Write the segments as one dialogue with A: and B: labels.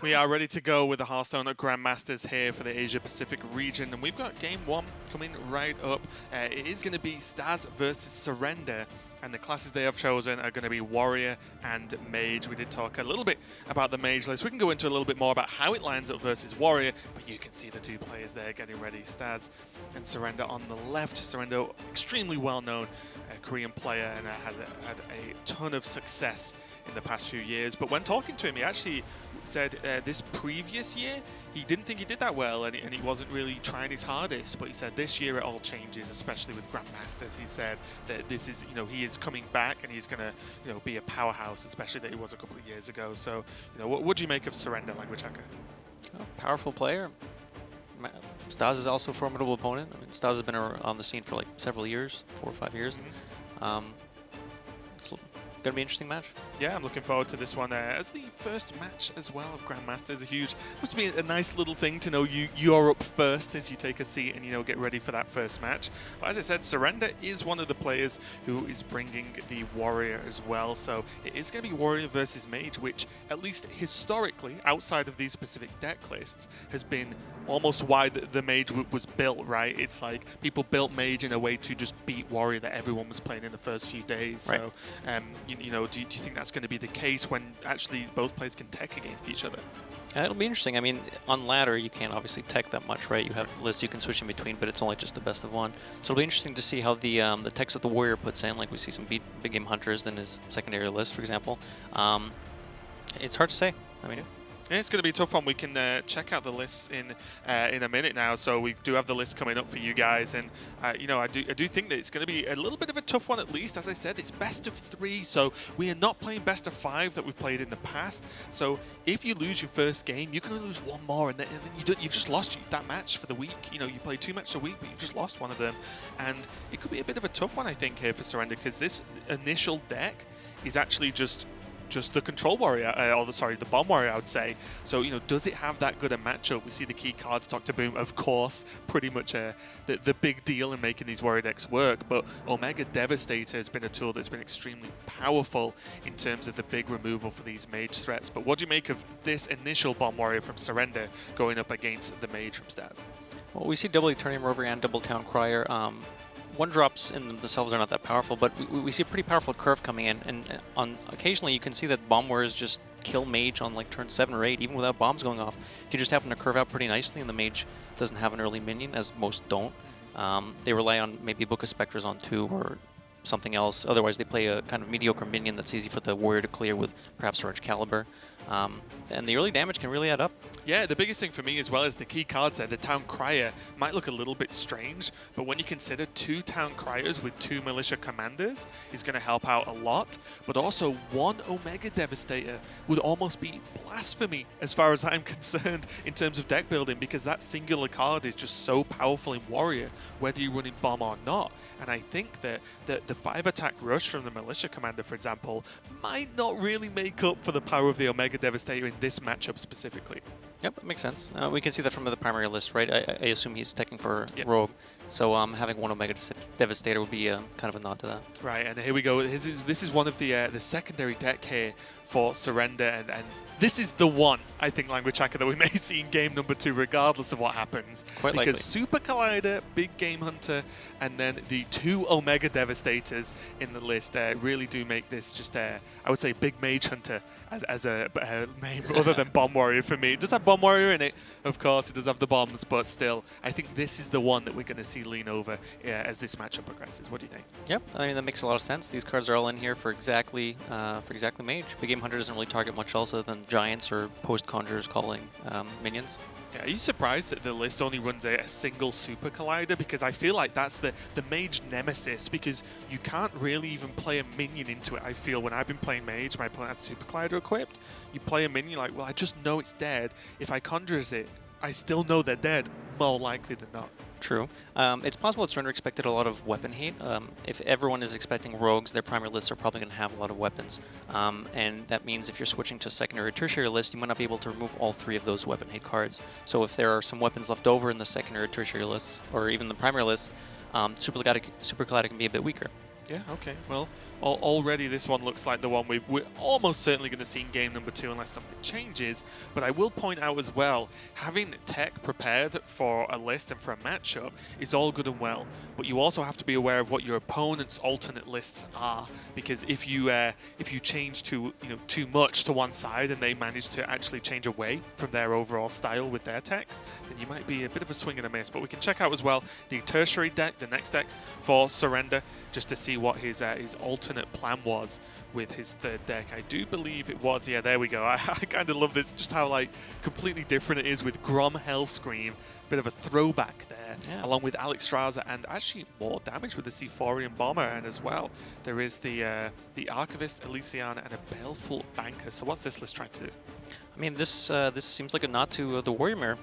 A: We are ready to go with the Hearthstone Grandmasters here for the Asia Pacific region, and we've got game one coming right up. It is going to be Staz versus Surrender, and the classes they have chosen are going to be Warrior and Mage. We did talk a little bit about the Mage list. We can go into a little bit more about how it lines up versus Warrior, but you can see the two players there getting ready. Staz and Surrender on the left. Surrender, extremely well-known Korean player, and had a ton of success in the past few years. But when talking to him, he actually said this previous year he didn't think he did that well, and he wasn't really trying his hardest. But he said this year it all changes, especially with Grandmasters. He said that this is, he is coming back and he's gonna, be a powerhouse, especially that he was a couple of years ago. So, what do you make of Surrender, Language Hacker?
B: Oh, powerful player. Staz is also a formidable opponent. I mean, Staz has been on the scene for like several years, 4 or 5 years. It's going to be an interesting match.
A: Yeah, I'm looking forward to this one as the first match as well of Grandmasters. Must be a nice little thing to know you're up first as you take a seat and get ready for that first match. But as I said, Surrender is one of the players who is bringing the Warrior as well. So it is going to be Warrior versus Mage, which at least historically, outside of these specific deck lists, has been almost why the Mage was built, right? It's like people built Mage in a way to just beat Warrior that everyone was playing in the first few days.
B: Right.
A: So, do you think that's going to be the case when actually both players can tech against each other?
B: It'll be interesting. I mean, on ladder, you can't obviously tech that much, right? You have lists you can switch in between, but it's only just the best of one. So it'll be interesting to see how the techs that the Warrior puts in, like we see some big game hunters in his secondary list, for example. It's hard to say. I mean.
A: Yeah, it's going to be a tough one. We can check out the lists in a minute now. So we do have the list coming up for you guys, and I do think that it's going to be a little bit of a tough one at least. As I said, it's best of 3, so we are not playing best of 5 that we've played in the past. So if you lose your first game, you're going to lose one more, and then you've just lost that match for the week. You play 2 matches a week, but you've just lost one of them, and it could be a bit of a tough one, I think, here for Surrender, because this initial deck is actually just the Control Warrior, the Bomb Warrior, I would say. So, does it have that good a matchup? We see the key cards, Dr. Boom, of course, pretty much the big deal in making these Warrior decks work. But Omega Devastator has been a tool that's been extremely powerful in terms of the big removal for these Mage threats. But what do you make of this initial Bomb Warrior from Surrender going up against the Mage from Staz?
B: Well, we see double Eternium Rover and double Town Crier. One drops in themselves are not that powerful, but we see a pretty powerful curve coming in, and occasionally you can see that Bomb Warriors just kill Mage on like turn 7 or 8, even without bombs going off. If you just happen to curve out pretty nicely and the Mage doesn't have an early minion, as most don't, they rely on maybe Book of Spectres on 2 or something else. Otherwise, they play a kind of mediocre minion that's easy for the Warrior to clear with perhaps Surge Caliber. And the early damage can really add up. Yeah, the biggest thing for me as well is the key cards there. The Town Crier might look a little bit strange, but when you consider 2 Town Criers with 2 Militia Commanders is going to help out a lot. But also 1 Omega Devastator would almost be blasphemy as far as I'm concerned in terms of deck building, because that singular card is just so powerful in Warrior, whether you're running Bomb or not. And I think that the 5-attack rush from the Militia Commander, for example, might not really make up for the power of the Omega Devastator in this matchup specifically. Yep, that makes sense. We can see that from the primary list, right? I assume he's teching for Rogue. So having 1 Omega Devastator would be kind of a nod to that. Right, and here we go. This is one of the secondary deck here for Surrender, and this is the one, I think, Language Hacker, that we may see in game number 2, regardless of what happens. Quite likely. Because Super Collider, Big Game Hunter, and then the 2 Omega Devastators in the list really do make this just, I would say, Big Mage Hunter as a name other than Bomb Warrior for me. It does have Bomb Warrior in it, of course. It does have the bombs, but still, I think this is the one that we're going to see lean over as this matchup progresses. What do you think? Yep, I mean, that makes a lot of sense. These cards are all in here for exactly Mage. Big Game Hunter doesn't really target much else other than Giants or post-Conjurers calling minions. Yeah, are you surprised that the list only runs a single Super Collider? Because I feel like that's the Mage nemesis, because you can't really even play a minion into it, I feel. When I've been playing Mage, my opponent has Super Collider equipped, you play a minion like, well, I just know it's dead. If I Conjures it, I still know they're dead, more likely than not. True. It's possible that Surrender expected a lot of weapon hate. If everyone is expecting rogues, their primary lists are probably going to have a lot of weapons. And that means if you're switching to a secondary or tertiary list, you might not be able to remove all 3 of those weapon hate cards. So if there are some weapons left over in the secondary or tertiary lists, or even the primary list, Super Collider can be a bit weaker.
A: Yeah, okay. Well, already this one looks like the one we're almost certainly going to see in game number 2 unless something changes. But I will point out as well, having tech prepared for a list and for a matchup is all good and well. But you also have to be aware of what your opponent's alternate lists are, because if you change too much to one side and they manage to actually change away from their overall style with their techs, then you might be a bit of a swing and a miss. But we can check out as well the tertiary deck, the next deck for Surrender, just to see what his alternate plan was with his third deck. I do believe it was, yeah, there we go. I kind of love this, just how like completely different it is with Grom Hellscream, bit of a throwback there,
B: yeah.
A: Along with Alex Straza, and actually more damage with the Sephorian Bomber, and as well there is the Archivist, Elysiana, and a Baleful Banker. So what's this list trying to do?
B: I mean, this seems like a nod to the Warrior Mirror.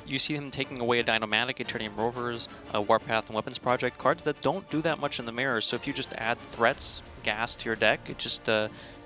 B: You see him taking away a Dynomatic, Eternium Rovers, a Warpath, and Weapons Project, cards that don't do that much in the mirror. So if you just add threats, gas to your deck, it just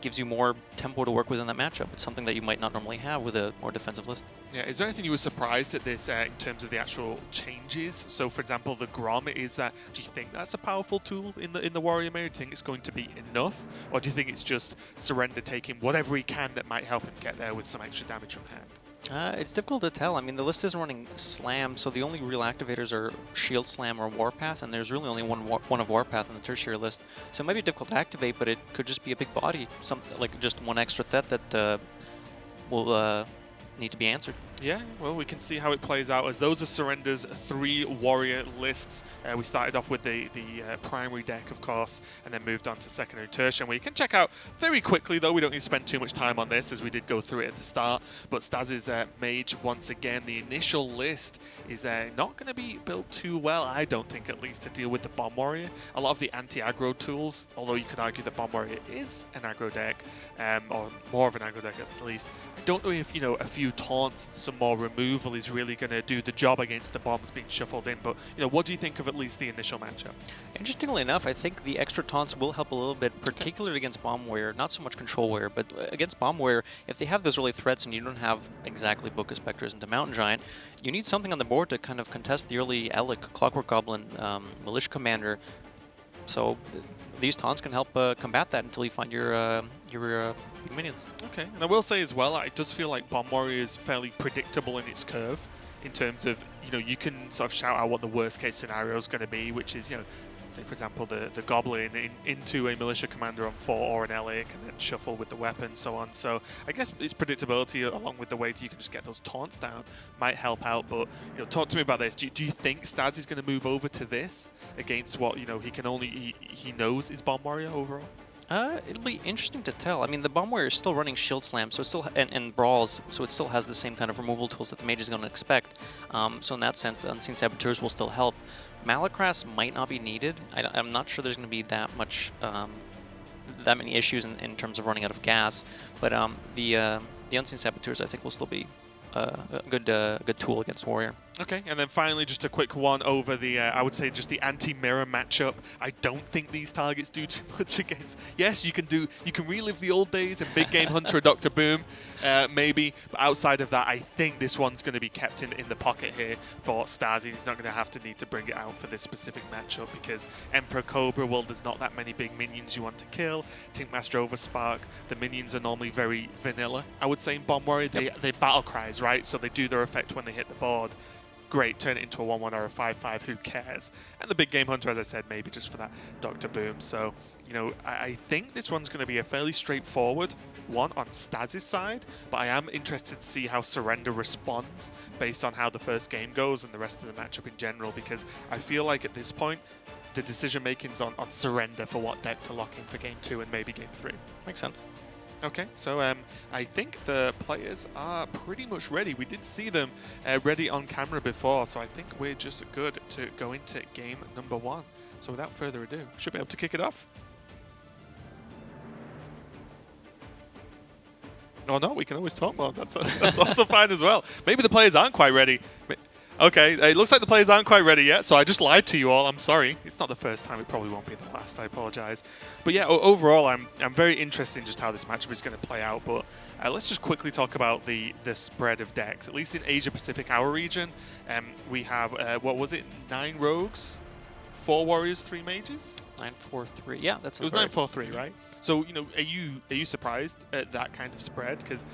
B: gives you more tempo to work with in that matchup. It's something that you might not normally have with a more defensive list.
A: Yeah, is there anything you were surprised at this in terms of the actual changes? So, for example, the Grom, is that, do you think that's a powerful tool in the Warrior Mirror? Do you think it's going to be enough? Or do you think it's just Surrender taking whatever he can that might help him get there with some extra damage from hand?
B: It's difficult to tell. I mean, the list isn't running Slam, so the only real activators are Shield Slam or Warpath, and there's really only one of Warpath on the tertiary list. So it might be difficult to activate, but it could just be a big body, something like just one extra threat that will need to be answered.
A: Yeah, well, we can see how it plays out, as those are Surrender's 3 warrior lists. We started off with the primary deck, of course, and then moved on to secondary tertiary, where you can check out very quickly, though we don't need to spend too much time on this, as we did go through it at the start. But Staz's Mage, once again, the initial list is not going to be built too well, I don't think, at least, to deal with the Bomb Warrior. A lot of the anti-aggro tools, although you could argue that Bomb Warrior is an aggro deck, or more of an aggro deck at least. I don't know if, a few taunts and some more removal is really going to do the job against the bombs being shuffled in. But, what do you think of at least the initial matchup?
B: Interestingly enough, I think the extra taunts will help a little bit, particularly against Bomb Warrior. Not so much Control Warrior, but against Bomb Warrior, if they have those early threats and you don't have exactly Book of Spectres into Mountain Giant, you need something on the board to kind of contest the early Elec, Clockwork Goblin, Militia Commander. So these taunts can help combat that until you find your minions.
A: Okay, and I will say as well, it does feel like Bomb Warrior is fairly predictable in its curve, in terms of, you can sort of shout out what the worst case scenario is going to be, which is, say for example the Goblin into a Militia Commander on 4 or an Elec, and then shuffle with the weapon, so on. So I guess its predictability, along with the way you can just get those taunts down, might help out. But talk to me about this. Do you think Staz is going to move over to this against what he knows is Bomb Warrior overall?
B: It'll be interesting to tell. I mean, the Bomb Warrior is still running Shield Slam, so it still and Brawls, so it still has the same kind of removal tools that the Mage is going to expect. So in that sense, the Unseen Saboteurs will still help. Malacrass might not be needed. I'm not sure there's going to be that much, that many issues in terms of running out of gas. But the Unseen Saboteurs, I think, will still be a good tool against Warrior.
A: Okay, and then finally, just a quick one over the, I would say, just the anti-mirror matchup. I don't think these targets do too much against. Yes, you can relive the old days and Big Game Hunter or Dr. Boom, maybe. But outside of that, I think this one's going to be kept in the pocket here for Staz. He's not going to need to bring it out for this specific matchup, because Emperor Cobra, well, there's not that many big minions you want to kill. Tinkmaster Overspark, the minions are normally very vanilla, I would say, in Bomb Warrior. They battle cries, right? So they do their effect when they hit the board. Great, turn it into a 1/1 or a 5/5, who cares? And the Big Game Hunter, as I said, maybe just for that Dr. Boom. So, I think this one's going to be a fairly straightforward one on Staz's side, but I am interested to see how Surrender responds based on how the first game goes and the rest of the matchup in general, because I feel like at this point, the decision-making's on Surrender for what deck to lock in for Game 2 and maybe Game 3.
B: Makes sense.
A: Okay, so I think the players are pretty much ready. We did see them ready on camera before, so I think we're just good to go into game number 1. So without further ado, should be able to kick it off. Oh no, we can always talk more. That's also fine as well. Maybe the players aren't quite ready. Okay, it looks like the players aren't quite ready yet, so I just lied to you all. I'm sorry. It's not the first time. It probably won't be the last. I apologize. But yeah, overall, I'm very interested in just how this matchup is going to play out. But let's just quickly talk about the spread of decks. At least in Asia Pacific, our region, we have, what was it, 9 rogues, 4 warriors, 3 mages?
B: 9-4-3. Yeah, that's
A: It was 9-4-3, right? So, you know, are you surprised at that kind of spread? Because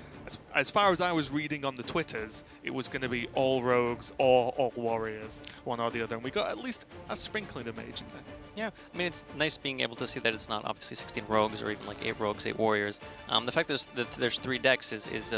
A: as far as I was reading on the Twitters, it was going to be all rogues or all warriors, one or the other, and we got at least a sprinkling of mage in there.
B: Yeah, I mean, it's nice being able to see that it's not obviously 16 rogues or even like 8 rogues, 8 warriors. The fact that there's 3 decks is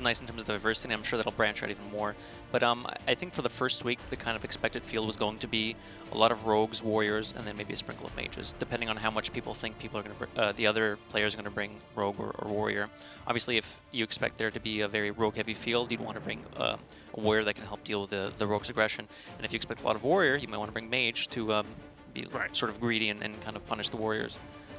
B: nice in terms of diversity, and I'm sure that'll branch out even more. But I think for the first week, the kind of expected field was going to be a lot of rogues, warriors, and then maybe a sprinkle of mages, depending on how much people think people are going to the other players are going to bring rogue or warrior. Obviously, if you expect there to be a very rogue-heavy field, you'd want to bring a warrior that can help deal with the rogue's aggression. And if you expect a lot of warrior, you might want to bring mage to be sort of greedy and kind of punish the warriors.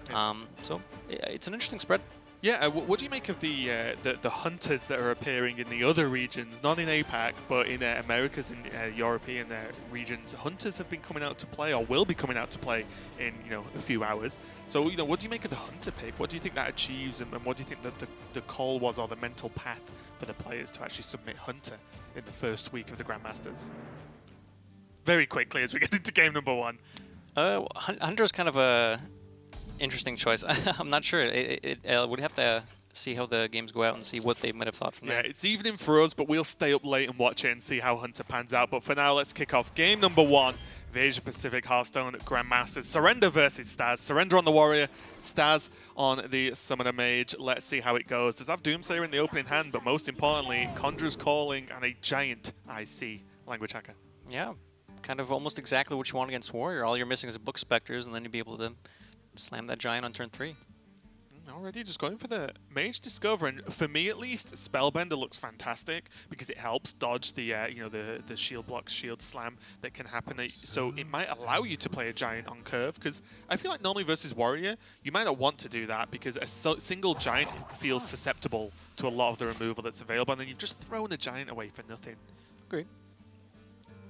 A: Yeah.
B: So it's an interesting spread.
A: Yeah, what do you make of the hunters that are appearing in the other regions, not in APAC, but in Americas and European regions? Hunters have been coming out to play, or will be coming out to play in a few hours. So what do you make of the hunter pick? What do you think that achieves, and what do you think that the call was, or the mental path for the players to actually submit hunter in the first week of the Grandmasters? Very quickly as we get into game number 1.
B: Hunter is kind of a interesting choice. I'm not sure. We'd have to see how the games go out and see what they might have thought from there.
A: Yeah, it's evening for us, but we'll stay up late and watch it and see how Hunter pans out. But for now, let's kick off game number 1, the Asia Pacific Hearthstone Grandmasters. Surrender versus Staz. Surrender on the Warrior, Staz on the Summoner Mage. Let's see how it goes. Does have Doomsayer in the opening hand, but most importantly, Conjurer's Calling and a giant IC language hacker.
B: Yeah, kind of almost exactly what you want against Warrior. All you're missing is a Book Specters, and then you'd be able to slam that giant on turn 3.
A: Already just going for the Mage Discover, and for me at least, Spellbender looks fantastic because it helps dodge the the shield block, shield slam that can happen. So it might allow you to play a giant on curve, because I feel like normally versus Warrior, you might not want to do that because a single giant feels susceptible to a lot of the removal that's available, and then you've just thrown a giant away for nothing.
B: Great.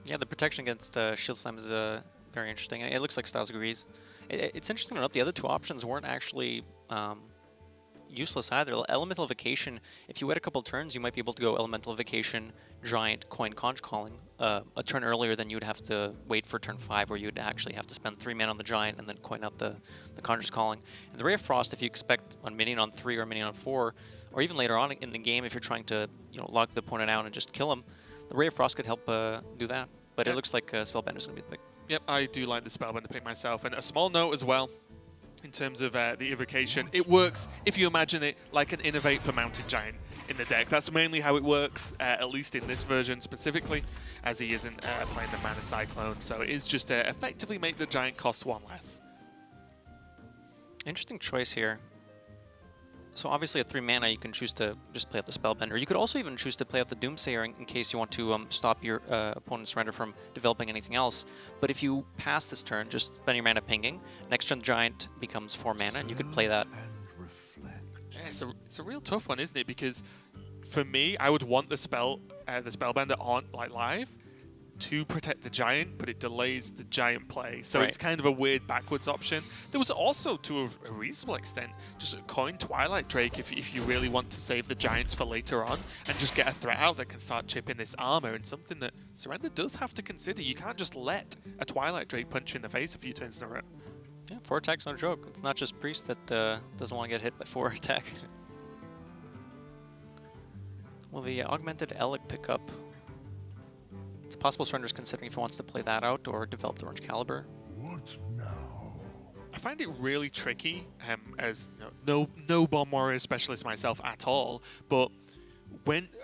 B: Yeah, the protection against shield slam is very interesting. It looks like Staz agrees. It's interesting to note the other 2 options weren't actually useless either. Elemental Evocation, if you wait a couple turns, you might be able to go Elemental Evocation, Giant, Coin Conch Calling a turn earlier than you'd have to wait for turn 5, where you'd actually have to spend 3 mana on the Giant and then coin out the Conjurer's Calling. And the Ray of Frost, if you expect a minion on 3 or a minion on 4, or even later on in the game, if you're trying to lock the opponent out and just kill him, the Ray of Frost could help do that. But it looks like Spellbender's going to be the pick.
A: Yep, I do like the Spellbender pick myself. And a small note as well, in terms of the evocation, it works, if you imagine it, like an Innovate for Mountain Giant in the deck. That's mainly how it works, at least in this version specifically, as he isn't playing the Mana Cyclone. So it is just effectively make the Giant cost 1 less.
B: Interesting choice here. So obviously at 3 mana, you can choose to just play out the Spellbender. You could also even choose to play out the Doomsayer in case you want to stop your opponent's surrender from developing anything else. But if you pass this turn, just spend your mana pinging. Next turn, the Giant becomes 4 mana, and you could play that.
A: Yeah, it's a real tough one, isn't it? Because for me, I would want the Spellbender on live to protect the Giant, but it delays the Giant play. So it's kind of a weird backwards option. There was also, to a reasonable extent, just a coin Twilight Drake if you really want to save the Giants for later on and just get a threat out that can start chipping this armor, and something that Surrender does have to consider. You can't just let a Twilight Drake punch you in the face a few turns in a row.
B: Yeah, 4 attacks no joke. It's not just Priest that doesn't want to get hit by 4 attack. Well, the Augmented Elic pickup. It's a possible surrender, considering if he wants to play that out or develop the Orange Caliber.
C: What now?
A: I find it really tricky, as no Bomb Warrior specialist myself at all, but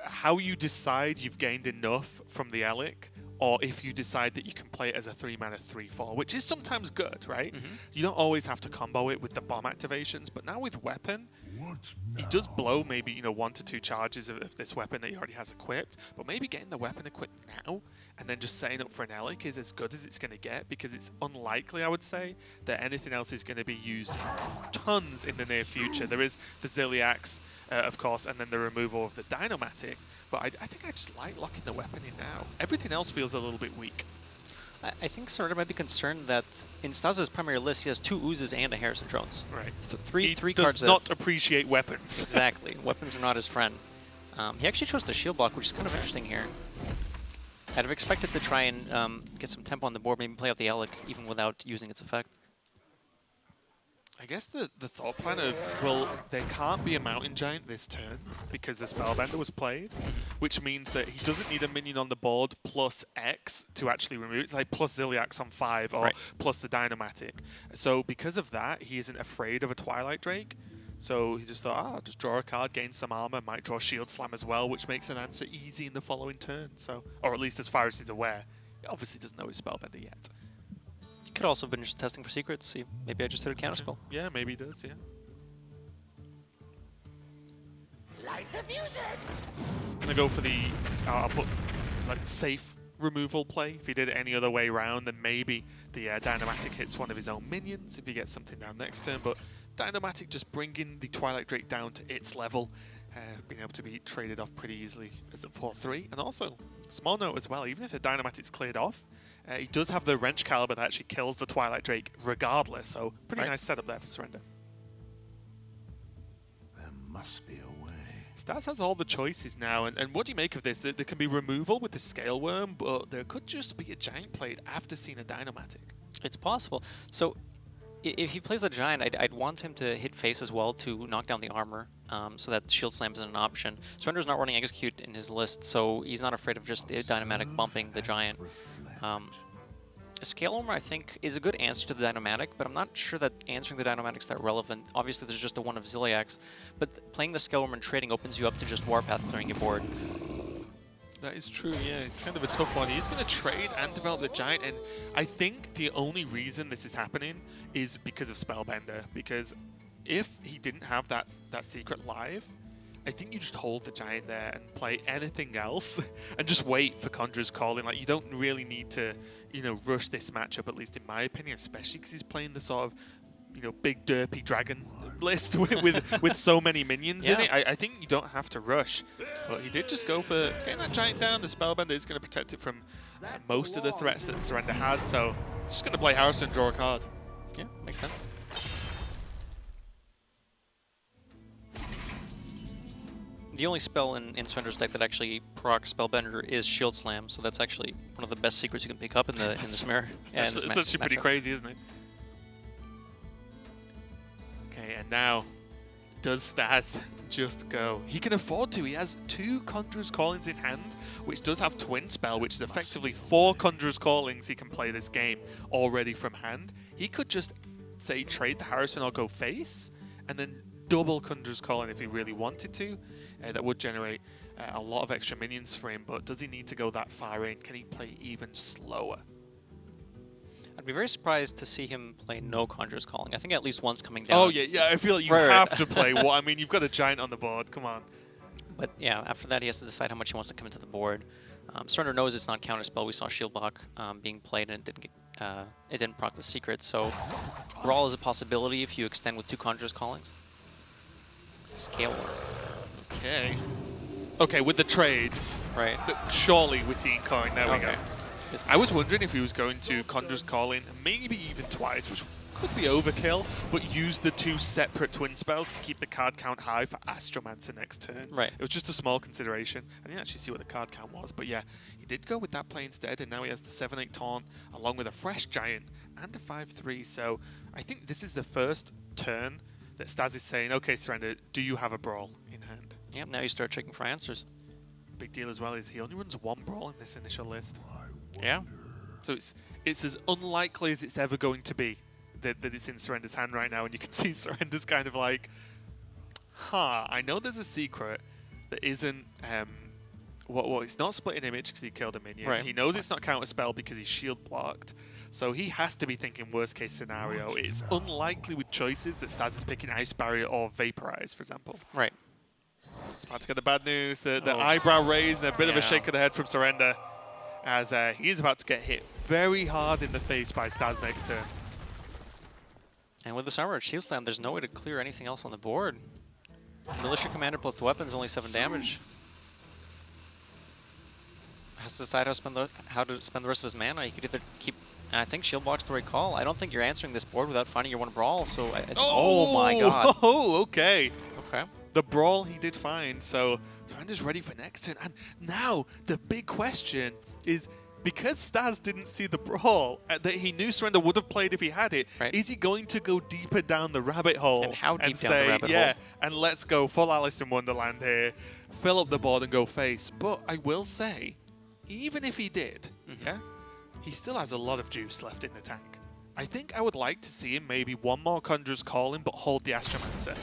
A: how you decide you've gained enough from the Elic, or if you decide that you can play it as a 3-mana 3/4, which is sometimes good, right? You don't always have to combo it with the bomb activations, but now with Weapon, it does blow maybe 1 to 2 charges of this weapon that he already has equipped, but maybe getting the weapon equipped now and then just setting up for an Elic is as good as it's going to get, because it's unlikely, I would say, that anything else is going to be used tons in the near future. There is the Zilliax, of course, and then the removal of the Dynomatic, but I think I just like locking the weapon in now. Everything else feels a little bit weak.
B: I think Surrender might be concerned that in Staz's primary list, he has 2 Oozes and a Harrison Jones.
A: Right.
B: Three
A: he
B: cards.
A: Does not appreciate weapons.
B: Exactly. Weapons are not his friend. He actually chose the shield block, which is kind of interesting here. I'd have expected to try and get some tempo on the board, maybe play out the Elic even without using its effect.
A: I guess the thought plan of, well, there can't be a Mountain Giant this turn because the Spellbender was played, which means that he doesn't need a minion on the board plus X to actually remove it. It's like plus Ziliax on 5 or plus the Dynamatic. So because of that, he isn't afraid of a Twilight Drake. So he just thought, I'll just draw a card, gain some armor, might draw Shield Slam as well, which makes an answer easy in the following turn. So, or at least as far as he's aware. He obviously doesn't know his Spellbender yet.
B: Could also have been just testing for secrets. See, maybe I just hit a counterspell.
A: Yeah, maybe he does, yeah.
C: Light the fuses!
A: I'm gonna go for the, I'll put like safe removal play. If he did it any other way around, then maybe the Dynamatic hits one of his own minions if he gets something down next turn. But Dynamatic just bringing the Twilight Drake down to its level, being able to be traded off pretty easily as a 4-3. And also, small note as well, even if the Dynamatic's cleared off, he does have the Wrench Caliber that actually kills the Twilight Drake regardless, so pretty nice setup there for Surrender.
C: There must be a way.
A: Staz has all the choices now, and what do you make of this? There can be removal with the Scale Worm, but there could just be a Giant played after seeing a Dynamatic.
B: It's possible. So if he plays the Giant, I'd want him to hit face as well to knock down the armor, so that Shield Slam isn't an option. Surrender's not running Execute in his list, so he's not afraid of just the Dynamatic bumping the Giant. Scale Armor, I think, is a good answer to the Dynamatic, but I'm not sure that answering the Dynamatic's that relevant. Obviously, there's just a one of Ziliax, but playing the Scale Armor and trading opens you up to just Warpath clearing your board.
A: That is true, yeah. It's kind of a tough one. He's going to trade and develop the Giant, and I think the only reason this is happening is because of Spellbender, because if he didn't have that secret live, I think you just hold the Giant there and play anything else and just wait for Conjurer's Calling. Like, you don't really need to, you know, rush this matchup, at least in my opinion, especially because he's playing the sort of, you know, big derpy dragon list with so many minions in it. I think you don't have to rush. But he did just go for getting that Giant down. The Spellbender is going to protect it from most of the threats that Surrender has, so just going to play Hearthstone and draw a card.
B: Yeah, makes sense. The only spell in Surrender's deck that actually procs Spellbender is Shield Slam, so that's actually one of the best secrets you can pick up in this mirror.
A: It's actually pretty crazy, isn't it? Okay, and now, does Staz just go? He can afford to. He has 2 Conjurer's Callings in hand, which does have Twin Spell, which is effectively 4 Conjurer's Callings he can play this game already from hand. He could just, say, trade the Harrison or go face, and then double Conjurer's Calling if he really wanted to. That would generate a lot of extra minions for him, but does he need to go that far in? Can he play even slower?
B: I'd be very surprised to see him play no Conjurer's Calling. I think at least one's coming down.
A: Oh, yeah, I feel like you have to play one. I mean, you've got a Giant on the board, come on.
B: But yeah, after that he has to decide how much he wants to come into the board. Surrender knows it's not Counterspell. We saw Shield Block being played and it didn't proc the secret, so Brawl is a possibility if you extend with 2 Conjurer's Callings. Scale Worm.
A: Okay, with the trade,
B: right?
A: Surely we're seeing coin. There we go.
B: This
A: I was wondering if he was going to Conjurer's Calling, maybe even twice, which could be overkill, but use the 2 separate twin spells to keep the card count high for Astromancer next turn.
B: Right.
A: It was just a small consideration. I didn't actually see what the card count was, but yeah, he did go with that play instead, and now he has the 7/8 Taunt, along with a fresh Giant and a 5/3. So I think this is the first turn that Staz is saying, okay, Surrender, do you have a Brawl in hand?
B: Yep, now you start checking for answers.
A: Big deal as well is he only runs 1 Brawl in this initial list.
B: Yeah.
A: So it's as unlikely as it's ever going to be that it's in Surrender's hand right now, and you can see Surrender's kind of like, I know there's a secret that isn't, it's not split an image because he killed a minion.
B: Right.
A: He knows it's not counterspell because he's shield blocked. So he has to be thinking worst case scenario. It's unlikely with choices that Staz is picking Ice Barrier or Vaporize, for example.
B: Right.
A: It's about to get the bad news. The eyebrow raised and a bit of a shake of the head from Surrender, as he is about to get hit very hard in the face by Staz next turn.
B: And with this armor Shield Slam, there's no way to clear anything else on the board. Militia Commander plus the weapons, only 7 damage. Has to decide how to spend the rest of his mana. He could either keep... I think Shield Block's the right call. I don't think you're answering this board without finding your 1 Brawl, so... oh my god.
A: Oh, okay.
B: Okay.
A: The Brawl he did find, so Surrender's ready for next turn. And now, the big question is, because Staz didn't see the brawl that he knew Surrender would have played if he had it,
B: Right.
A: is he going to go deeper down the rabbit hole
B: And how deep down
A: say,
B: the rabbit
A: yeah,
B: hole?
A: and let's go full Alice in Wonderland here, fill up the board and go face. But I will say, even if he did, yeah, he still has a lot of juice left in the tank. I think I would like to see him maybe one more Conjurer's Calling, but hold the Astromancer.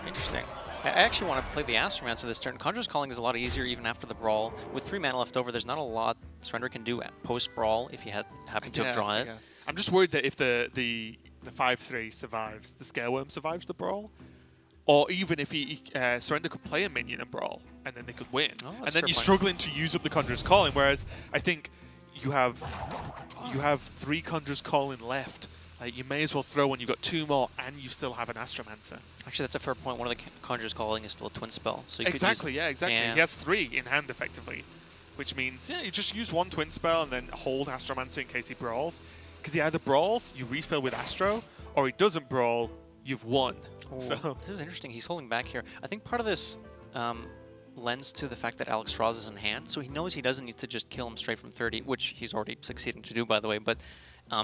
B: Interesting. I actually want to play the Astromancer this turn. Conjurer's Calling is a lot easier even after the Brawl. With 3 mana left over, there's not a lot Surrender can do post-Brawl if you happen to have drawn it.
A: I'm just worried that if the 5/3 survives, the Scaleworm survives the Brawl, or even if Surrender could play a minion and Brawl, and then they could win.
B: Oh,
A: And then you're struggling to use up the Conjurer's Calling, whereas I think you have 3 Conjurer's Calling left. Like, you may as well throw when you've got 2 more and you still have an Astromancer.
B: Actually, that's a fair point. One of the Conjurer's Calling is still a twin spell. So you
A: Exactly,
B: could use,
A: yeah, exactly.
B: Yeah.
A: He has 3 in hand, effectively. Which means, yeah, you just use 1 twin spell and then hold Astromancer in case he brawls. Because he either brawls, you refill with Astro, or he doesn't brawl, you've won.
B: Oh,
A: So
B: this is interesting. He's holding back here. I think part of this lends to the fact that Alex Strauss is in hand, so he knows he doesn't need to just kill him straight from 30, which he's already succeeding to do, by the way. But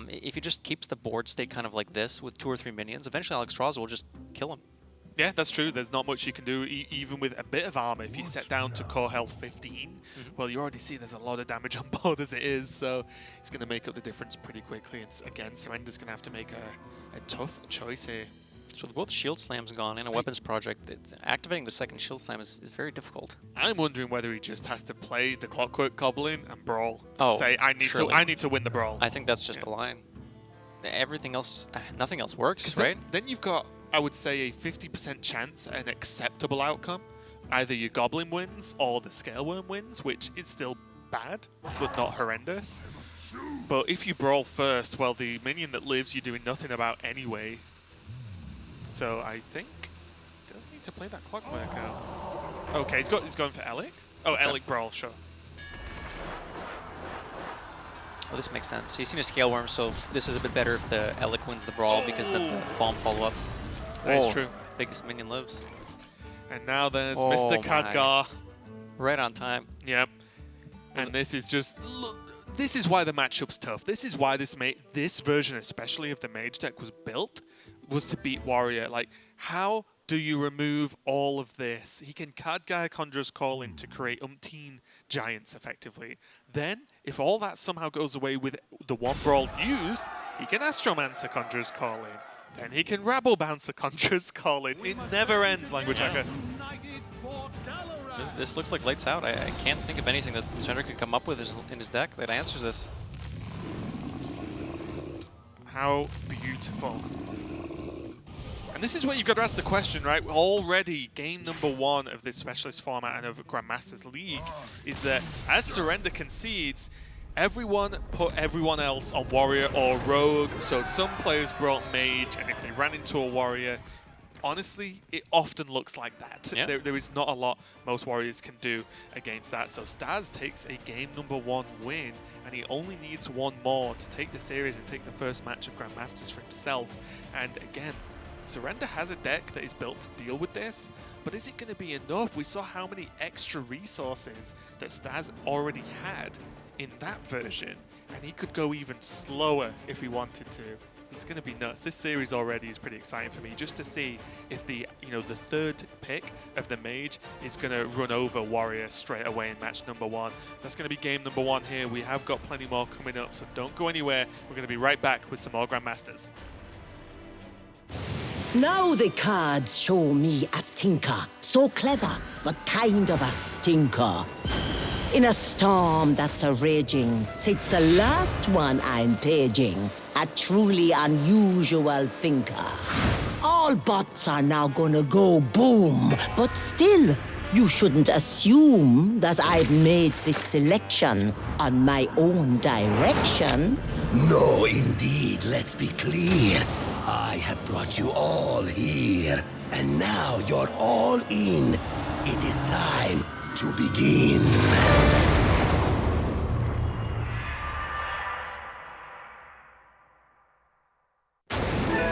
B: if he just keeps the board state kind of like this with 2 or 3 minions, eventually Alex Strauss will just kill him.
A: yeah, that's true. There's not much you can do, even with a bit of armor. If you set down to core health 15, well, you already see there's a lot of damage on board as it is, so it's going to make up the difference pretty quickly. And again, Surrender's going to have to make a tough choice here.
B: So with both Shield Slams gone and a weapons project, activating the second Shield Slam is very difficult.
A: I'm wondering whether he just has to play the Clockwork Goblin and brawl.
B: Oh,
A: say I need to win the brawl.
B: I think that's just the line. Everything else, nothing else works,
A: Then,
B: right?
A: then you've got, I would say, a 50% chance at an acceptable outcome. Either your Goblin wins or the Scaleworm wins, which is still bad, but not horrendous. But if you brawl first, well, the minion that lives you're doing nothing about anyway. So I think he does need to play that Clockwork out. Okay, he's going for Elic? Oh, Elic Brawl, sure.
B: Well, this makes sense. He's seen a Scaleworm, so this is a bit better if the Elic wins the Brawl because then the bomb follow-up.
A: That is true.
B: Biggest minion lives.
A: And now there's
B: Oh
A: Mr.
B: my.
A: Khadgar.
B: Right on time.
A: Yep. And this is just... Look, this is why the matchup's tough. This is why this version, especially of the Mage deck, was built, was to beat Warrior. Like, how do you remove all of this? He can Khadgar Conjurer's Calling to create umpteen giants, effectively. Then, if all that somehow goes away with the 1 brawl used, he can Astromancer Conjurer's Calling. Then he can Rabble Bouncer Conjurer's Calling. It never ends, Language Hacker.
B: This looks like lights out. I can't think of anything that Surrender could come up with in his deck that answers this.
A: How beautiful. And this is where you've got to ask the question, right? Already, game number 1 of this Specialist format and of Grandmasters League is that as Surrender concedes, everyone put everyone else on Warrior or Rogue. So some players brought Mage, and if they ran into a Warrior, honestly, it often looks like that.
B: Yeah.
A: There is not a lot most Warriors can do against that. So Staz takes a game number 1 win, and he only needs 1 more to take the series and take the first match of Grandmasters for himself. And again, Surrender has a deck that is built to deal with this, but is it going to be enough? We saw how many extra resources that Staz already had in that version, and he could go even slower if he wanted to. It's going to be nuts. This series already is pretty exciting for me, just to see if the the 3rd pick of the Mage is going to run over Warrior straight away in match number 1. That's going to be game number 1 here. We have got plenty more coming up, so don't go anywhere. We're going to be right back with some more Grandmasters.
D: Now the cards show me a tinker, so clever, but kind of a stinker. In a storm that's a raging, sits the last one I'm paging, a truly unusual thinker. All bots are now gonna go boom, but still, you shouldn't assume that I've made this selection on my own direction.
C: No, indeed, let's be clear. I have brought you all here, and now you're all in. It is time to begin.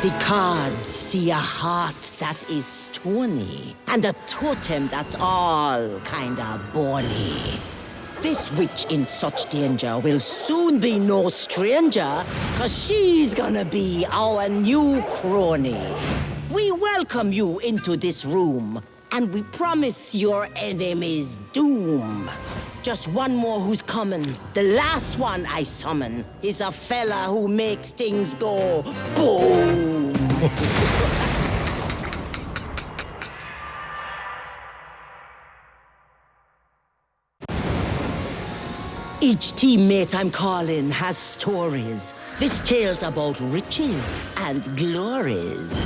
D: The cards see a heart that is stony, and a totem that's all kinda bony. This witch in such danger will soon be no stranger, 'cause she's gonna be our new crony. We welcome you into this room, and we promise your enemies doom. Just one more who's coming. The last one I summon is a fella who makes things go boom. Each teammate I'm calling has stories. This tale's about riches and glories.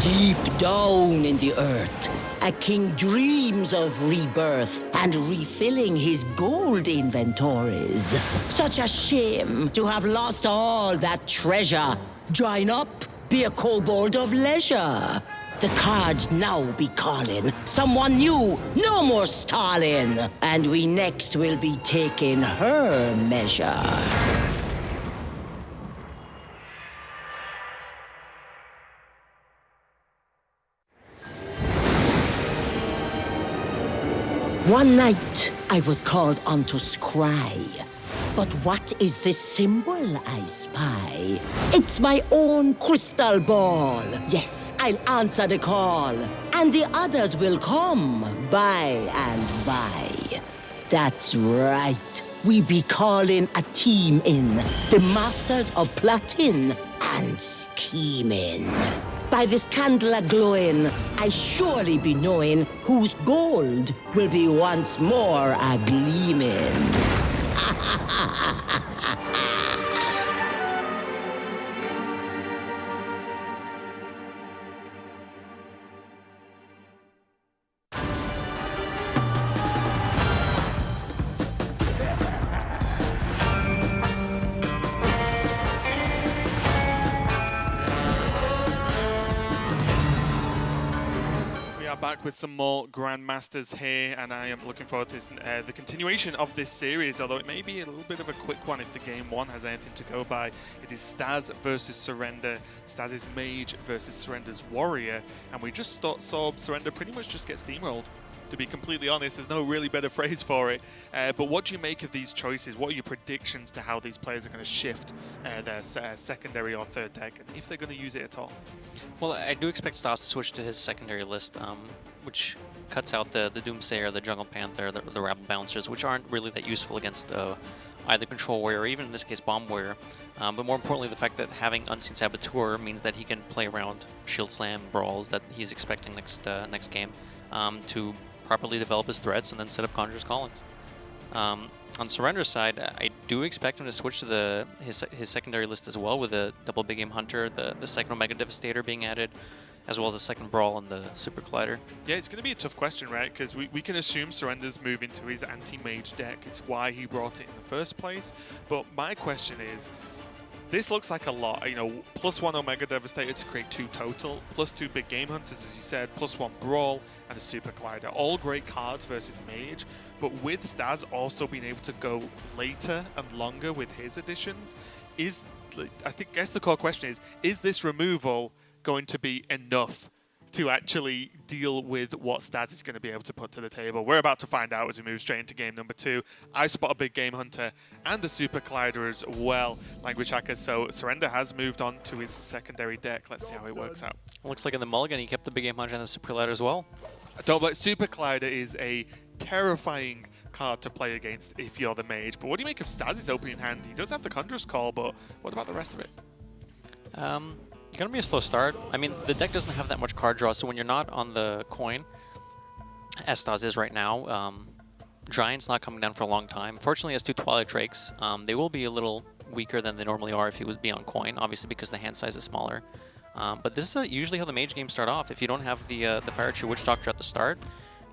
D: Deep down in the earth, a king dreams of rebirth and refilling his gold inventories. Such a shame to have lost all that treasure. Join up, be a kobold of leisure. The cards now be calling. Someone new, no more stalling. And we next will be taking her measure. One night I was called on to scry. But what is this symbol I spy? It's my own crystal ball. Yes, I'll answer the call. And the others will come by and by. That's right. We be calling a team in. The masters of plotting and scheming. By this candle a-glowing, I surely be knowing whose gold will be once more a-gleaming.
A: Back with some more Grandmasters here, and I am looking forward to this, the continuation of this series, although it may be a little bit of a quick one if the game one has anything to go by. It is Staz versus Surrender, Staz's mage versus Surrender's warrior, and we just saw Surrender pretty much just get steamrolled. To be completely honest, there's no really better phrase for it. But what do you make of these choices? What are your predictions to how these players are going to shift their secondary or third deck, and if they're going to use it at all?
B: Well, I do expect Staz to switch to his secondary list, which cuts out the Doomsayer, the Jungle Panther, the Rabble Bouncers, which aren't really that useful against either Control Warrior or even in this case Bomb Warrior. But more importantly, the fact that having Unseen Saboteur means that he can play around Shield Slam brawls that he's expecting next game to properly develop his threats and then set up Conjurer's Callings. On Surrender's side, I do expect him to switch to his secondary list as well, with a double Big Game Hunter, the second Omega Devastator being added, as well as the second Brawl and the Super Collider. Yeah,
A: it's going to be a tough question, right? Because we can assume Surrender's move into his anti-mage deck. It's why he brought it in the first place. But my question is, this looks like a lot, you know, +1 Omega Devastator to create 2 total, +2 Big Game Hunters, as you said, +1 Brawl, and a Super Collider. All great cards versus Mage, but with Staz also being able to go later and longer with his additions, I guess the core question is this removal going to be enough to actually deal with what Staz is going to be able to put to the table? We're about to find out as we move straight into game number 2. I spot a Big Game Hunter and the Super Collider as well, Language Hacker. So Surrender has moved on to his secondary deck. Let's see how it works out.
B: Looks like in the mulligan he kept the Big Game Hunter and the Super Collider as well.
A: Super Collider is a terrifying card to play against if you're the mage. But what do you make of Staz's opening hand? He does have the Conjurer's Call, but what about the rest of it?
B: It's going to be a slow start. I mean, the deck doesn't have that much card draw, so when you're not on the coin, as Staz is right now, Giant's not coming down for a long time. Fortunately, he has 2 Twilight Drakes. They will be a little weaker than they normally are if he would be on coin, obviously because the hand size is smaller. But this is usually how the mage games start off. If you don't have the Fire Tree Witch Doctor at the start,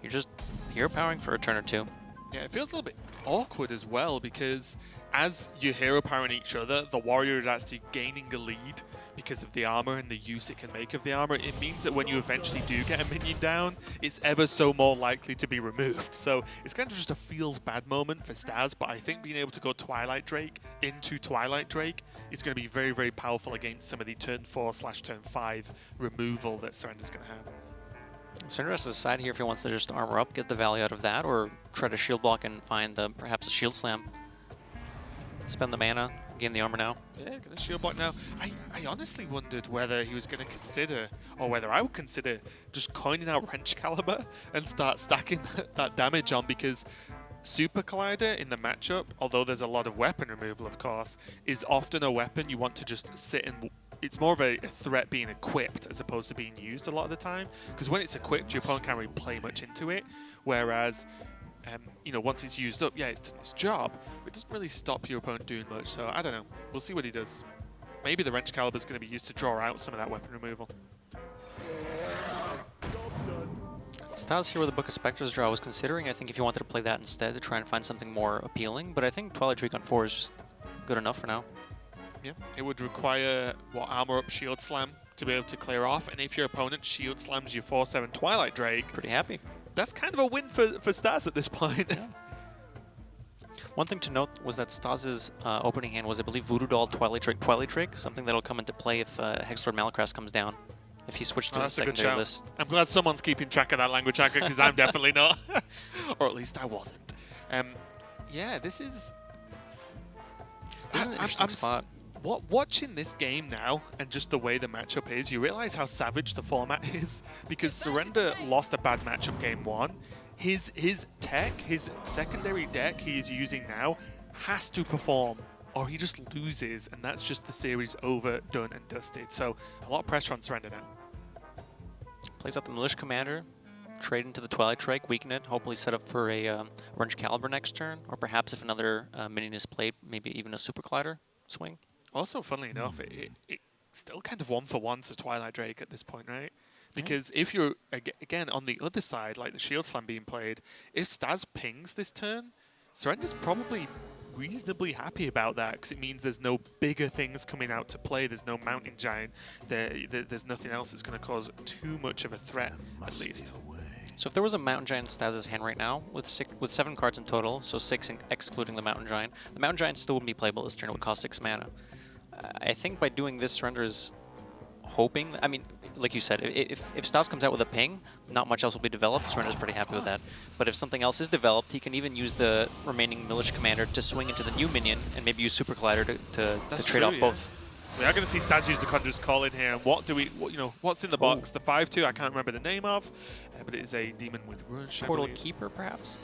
B: you're just hero powering for a turn or 2.
A: Yeah, it feels a little bit awkward as well, because as you hero powering each other, the warrior is actually gaining a lead because of the armor and the use it can make of the armor. It means that when you eventually do get a minion down, it's ever so more likely to be removed. So it's kind of just a feels bad moment for Staz, but I think being able to go Twilight Drake into Twilight Drake is going to be very, very powerful against some of the turn 4/turn 5 removal that Surrender's going to have.
B: Surrender has to decide here if he wants to just armor up, get the value out of that, or try to shield block and find perhaps a shield slam. Spend the mana, gain the armor now.
A: Yeah, gonna shield block now. I honestly wondered whether he was gonna consider, or whether I would consider, just coining out Wrench Caliber and start stacking that damage on, because Super Collider in the matchup, although there's a lot of weapon removal, of course, is often a weapon you want to just sit and... It's more of a threat being equipped as opposed to being used a lot of the time, because when it's equipped, your opponent can't really play much into it, whereas, you know, once it's used up, yeah, it's done its job, but it doesn't really stop your opponent doing much, so I don't know. We'll see what he does. Maybe the Wrench Caliber is going to be used to draw out some of that weapon removal.
B: Staz here with the Book of Spectres draw. I was considering, I think, if you wanted to play that instead to try and find something more appealing, but I think Twilight Drake on 4 is just good enough for now.
A: Yeah, it would require, what, Armor Up Shield Slam to be able to clear off, and if your opponent Shield Slams your 4/7 Twilight Drake,
B: Pretty happy.
A: that's kind of a win for Staz at this point.
B: Yeah. One thing to note was that Staz's opening hand was, I believe, Voodoo Doll, Twilight Drake, something that'll come into play if Hexlord Malacrast comes down. If he switched to the
A: That's a good
B: secondary
A: shout.
B: list.
A: I'm glad someone's keeping track of that language hacker, because I'm definitely not. Or at least I wasn't. Yeah, this is...
B: This is an interesting spot.
A: Watching this game now, and just the way the matchup is, you realize how savage the format is. Because Surrender lost a bad matchup game 1. His tech, his secondary deck he is using now, has to perform, or he just loses, and that's just the series over, done, and dusted. So a lot of pressure on Surrender now.
B: Plays out the Militia Commander, trade into the Twilight Drake, weaken it, hopefully set up for a Wrench Caliber next turn, or perhaps if another minion is played, maybe even a Super Collider swing.
A: Also, funnily enough, it still kind of 1-for-1 to Twilight Drake at this point, right? Because if you're, again, on the other side, like the Shield Slam being played, if Staz pings this turn, Surrender's probably reasonably happy about that, because it means there's no bigger things coming out to play. There's no Mountain Giant. There's nothing else that's going to cause too much of a threat, at least.
B: So if there was a Mountain Giant in Staz's hand right now, with 7 cards in total, so 6 excluding the Mountain Giant still wouldn't be playable this turn. It would cost 6 mana. I think by doing this, Surrender is hoping, I mean, like you said, if Staz comes out with a ping, not much else will be developed. Surrender's pretty happy with that. But if something else is developed, he can even use the remaining Militia Commander to swing into the new minion and maybe use Super Collider to trade off both.
A: We are going to see Staz use the Conjurer's Call in here. What do we, what's in the box? The 5/2 I can't remember the name of, but it is a demon with Rush.
B: Portal Keeper, perhaps?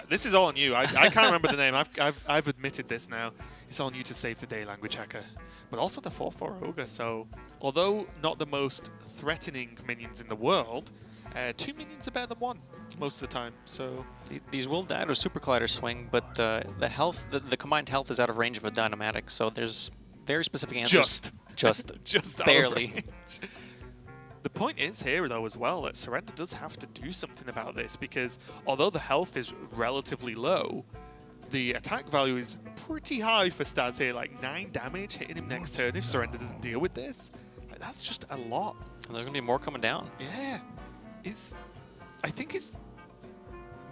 A: This is all on you. I can't remember the name. I've admitted this now. It's on you to save the day, language hacker. But also the 4/4 Ogre. So, although not the most threatening minions in the world, 2 minions are better than 1 most of the time. So
B: these will die to a Super Collider swing, but the health, the combined health is out of range of a Dynamatic. So there's very specific answers. Just barely.
A: The point is here, though, as well, that Surrender does have to do something about this, because although the health is relatively low, the attack value is pretty high for Staz here, like 9 damage hitting him next turn if Surrender doesn't deal with this. Like, that's just a lot.
B: And there's going to be more coming down.
A: Yeah. I think it's...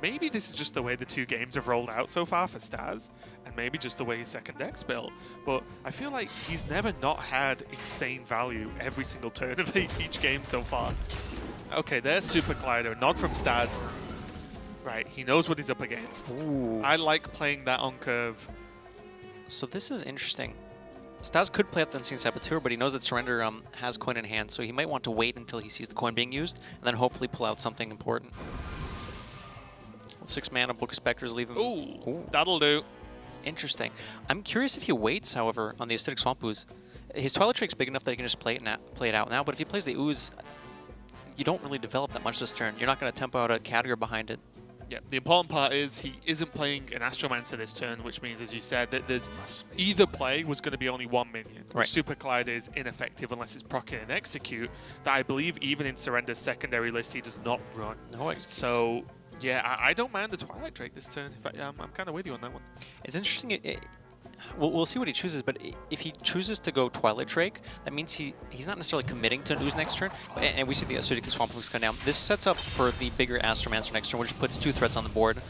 A: Maybe this is just the way the 2 games have rolled out so far for Staz, and maybe just the way his second deck's built. But I feel like he's never not had insane value every single turn of each game so far. Okay, there's Super Collider, nod from Staz. Right, he knows what he's up against.
B: Ooh.
A: I like playing that on curve.
B: So this is interesting. Staz could play up the Unseen Saboteur, but he knows that Surrender has coin in hand, so he might want to wait until he sees the coin being used, and then hopefully pull out something important. 6 mana, Book of Spectres, leave him.
A: Ooh, that'll do.
B: Interesting. I'm curious if he waits, however, on the Acidic Swamp Ooze. His Twilight Drake's big enough that he can just play it out now, but if he plays the Ooze, you don't really develop that much this turn. You're not going to tempo out a Category behind it.
A: Yeah, the important part is he isn't playing an Astromancer this turn, which means, as you said, that there's either play was going to be only 1 minion.
B: Right.
A: Super Collider is ineffective unless it's proccing and execute. That I believe even in Surrender's secondary list he does not run.
B: No executes.
A: So yeah, I don't mind the Twilight Drake this turn. In fact, I'm kind of with you on that one.
B: It's interesting. We'll see what he chooses, but if he chooses to go Twilight Drake, that means he's not necessarily committing to an Ooze next turn, and we see the Acidic Swamp Ooze come down. This sets up for the bigger Astromancer next turn, which puts 2 threats on the board,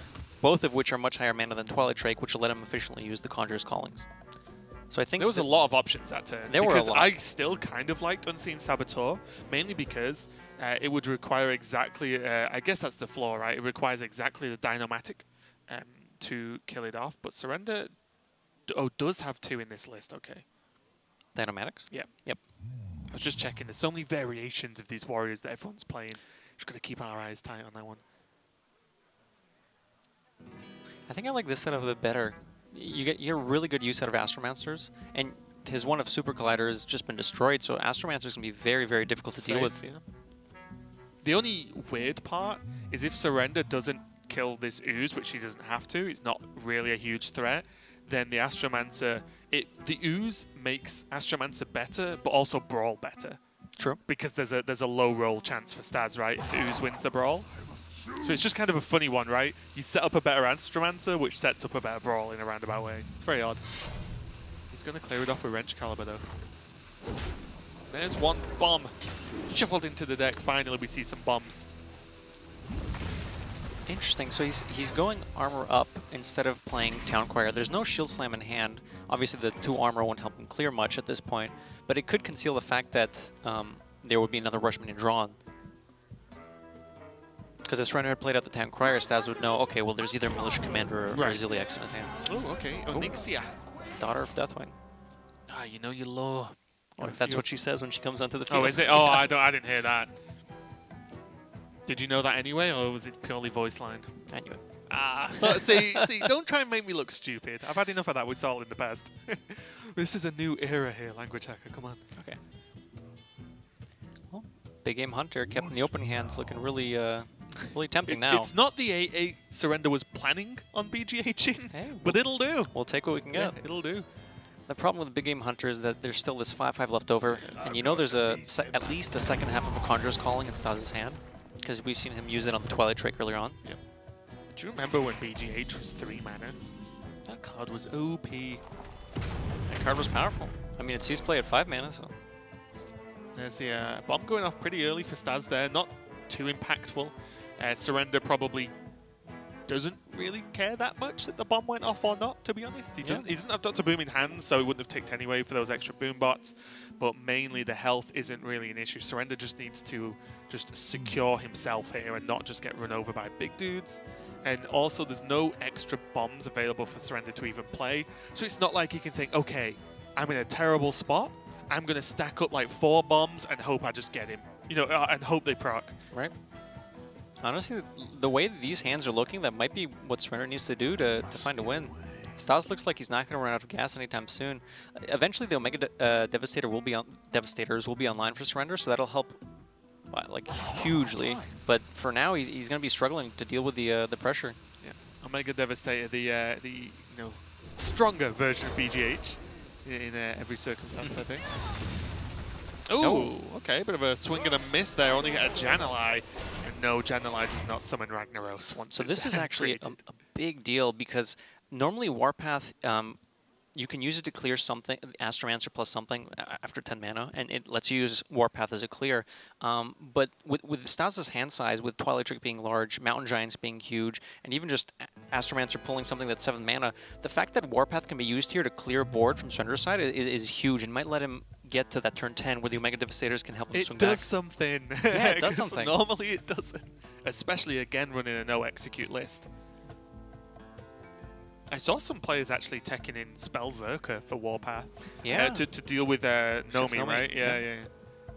B: both of which are much higher mana than Twilight Drake, which will let him efficiently use the Conjurer's Callings. So I think
A: there was a lot of options that turn.
B: There were a
A: because
B: lot.
A: I still kind of liked Unseen Saboteur, mainly because it would require exactly, I guess that's the flaw, right? It requires exactly the Dynomatic to kill it off. But Surrender does have 2 in this list, okay.
B: Dynomatics?
A: Yep.
B: Yep.
A: I was just checking. There's so many variations of these warriors that everyone's playing. Just got to keep our eyes tight on that one.
B: I think I like this setup a bit better. You get really good use out of Astromancers, and his one of Super Collider has just been destroyed, so Astromancers can be very, very difficult to deal with.
A: Yeah. The only weird part is if Surrender doesn't kill this Ooze, which he doesn't have to, it's not really a huge threat, then the Astromancer, the Ooze makes Astromancer better, but also Brawl better.
B: True.
A: Because there's a low roll chance for Staz, right? If the Ooze wins the Brawl. So it's just kind of a funny one, right? You set up a better Astromancer, which sets up a better Brawl in a roundabout way. It's very odd. He's going to clear it off with Wrench Caliber, though. There's one bomb. Shuffled into the deck. Finally, we see some bombs.
B: Interesting. So he's going armor up instead of playing Town Crier. There's no Shield Slam in hand. Obviously, the 2 armor won't help him clear much at this point, but it could conceal the fact that there would be another Rush Minion drawn. Because if Surrender had played out the Town Crier, Staz would know, okay, well, there's either Militia Commander or Ziliax in his hand.
A: Oh, okay. Onyxia.
B: Daughter of Deathwing.
A: Ah, you know your lore.
B: What if that's what she says when she comes onto the field?
A: Oh, is it? Oh, I didn't hear that. Did you know that anyway, or was it purely voice lined?
B: I knew it.
A: Ah, but see, don't try and make me look stupid. I've had enough of that with Saul in the past. This is a new era here, Language Hacker. Come on.
B: Okay. Well, Big Game Hunter kept in the opening hands, looking really, really tempting now.
A: It's not the 8-8 Surrender was planning on BGHing,
B: Hey,
A: but it'll do.
B: We'll take what we can
A: Yeah,
B: get.
A: it'll do.
B: The problem with the Big Game Hunter is that there's still this 5/5 left over, and you know there's at least the second half of a Conjurer's Calling in Staz's hand, because we've seen him use it on the Twilight Drake earlier on.
A: Yep. Do you remember when BGH was 3 mana? That card was OP.
B: That card was powerful. I mean, it sees play at 5 mana, so...
A: There's the bomb going off pretty early for Staz there. Not too impactful. Surrender probably doesn't really care that much that the bomb went off or not, to be honest. He doesn't have Dr. Boom in hand, so he wouldn't have ticked anyway for those extra boom bots. But mainly the health isn't really an issue. Surrender just needs to just secure himself here and not just get run over by big dudes. And also there's no extra bombs available for Surrender to even play. So it's not like he can think, okay, I'm in a terrible spot. I'm going to stack up like 4 bombs and hope I just get him. You know, and hope they proc.
B: Right. Honestly, the way that these hands are looking, that might be what Surrender needs to do to find a win. Staz looks like he's not going to run out of gas anytime soon. Eventually, the Omega Devastators will be online for Surrender, so that'll help like hugely. But for now, he's going to be struggling to deal with the pressure.
A: Yeah, Omega Devastator, the stronger version of BGH in every circumstance, I think. Oh, okay, bit of a swing and a miss there. Only get a Jan'alai, and no, Jan'alai does not summon Ragnaros once.
B: So this is actually a big deal because normally Warpath, you can use it to clear something, Astromancer plus something after 10 mana, and it lets you use Warpath as a clear. But with Staz's hand size, with Twilight Drake being large, Mountain Giants being huge, and even just Astromancer pulling something that's 7 mana, the fact that Warpath can be used here to clear a board from Surrender's side is huge and might let him get to that turn 10 where the Omega Devastators can help him swing back.
A: It does something.
B: Yeah, it does something.
A: Normally it doesn't. Especially, again, running a no-execute list. I saw some players actually teching in Spell Zerker for Warpath.
B: Yeah.
A: To deal with Nomi, right?
B: Yeah.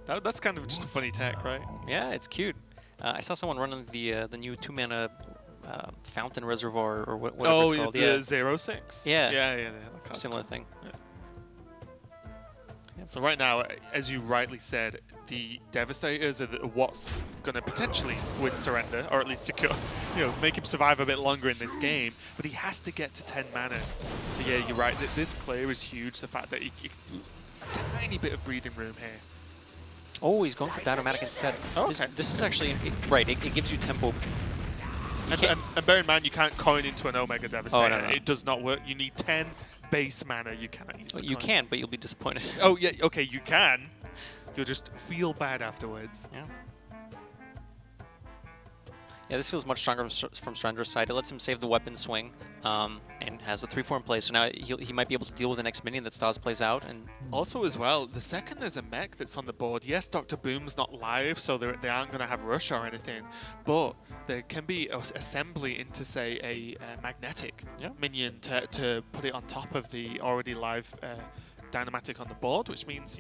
A: That's kind of just a funny tech, right?
B: Yeah, it's cute. I saw someone running the new 2-mana Fountain Reservoir or whatever it's called.
A: The 0/6?
B: Yeah.
A: Yeah.
B: Similar thing.
A: Yeah. So right now, as you rightly said, the Devastators are what's going to potentially win Surrender, or at least secure, make him survive a bit longer in this game. But he has to get to 10 mana. So yeah, you're right. This clear is huge. The fact that a tiny bit of breathing room here.
B: Oh, he's going for Dynomatic instead.
A: Oh, okay.
B: This is actually right. It gives you tempo.
A: And bear in mind, you can't coin into an Omega Devastator.
B: Oh, no.
A: It does not work. You need 10 base mana. You cannot use.
B: You can, but you'll be disappointed.
A: Oh yeah, okay, you can. You'll just feel bad afterwards.
B: Yeah. Yeah, this feels much stronger from Surendra's side. It lets him save the weapon swing, and has a 3-4 in play. So now he might be able to deal with the next minion that Staz plays out. And
A: also as well, the second there's a mech that's on the board, yes, Dr. Boom's not live, so they aren't going to have rush or anything, but there can be an assembly into, say, a magnetic minion to put it on top of the already live Dynamatic on the board, which means,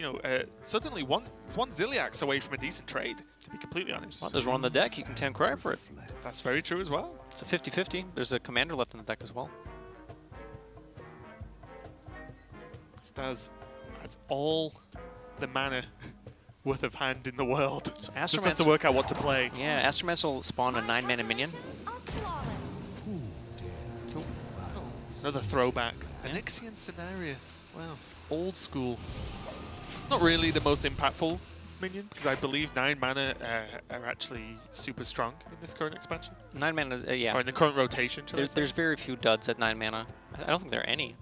A: suddenly one Ziliax away from a decent trade, to be completely honest.
B: Well, there's one on the deck. You can 10 cry for it.
A: That's very true as well.
B: It's a 50-50. There's a commander left on the deck as well.
A: Staz has all the mana worth of hand in the world.
B: So
A: just has to work out what to play.
B: Yeah, Astromance will spawn a 9-mana minion.
A: Another throwback. Onyxian Cenarius. Wow. Old school. Not really the most impactful minion, because I believe 9 mana are actually super strong in this current expansion.
B: 9 mana, yeah.
A: Or in the current rotation.
B: There's very few duds at 9 mana. I don't think there are any.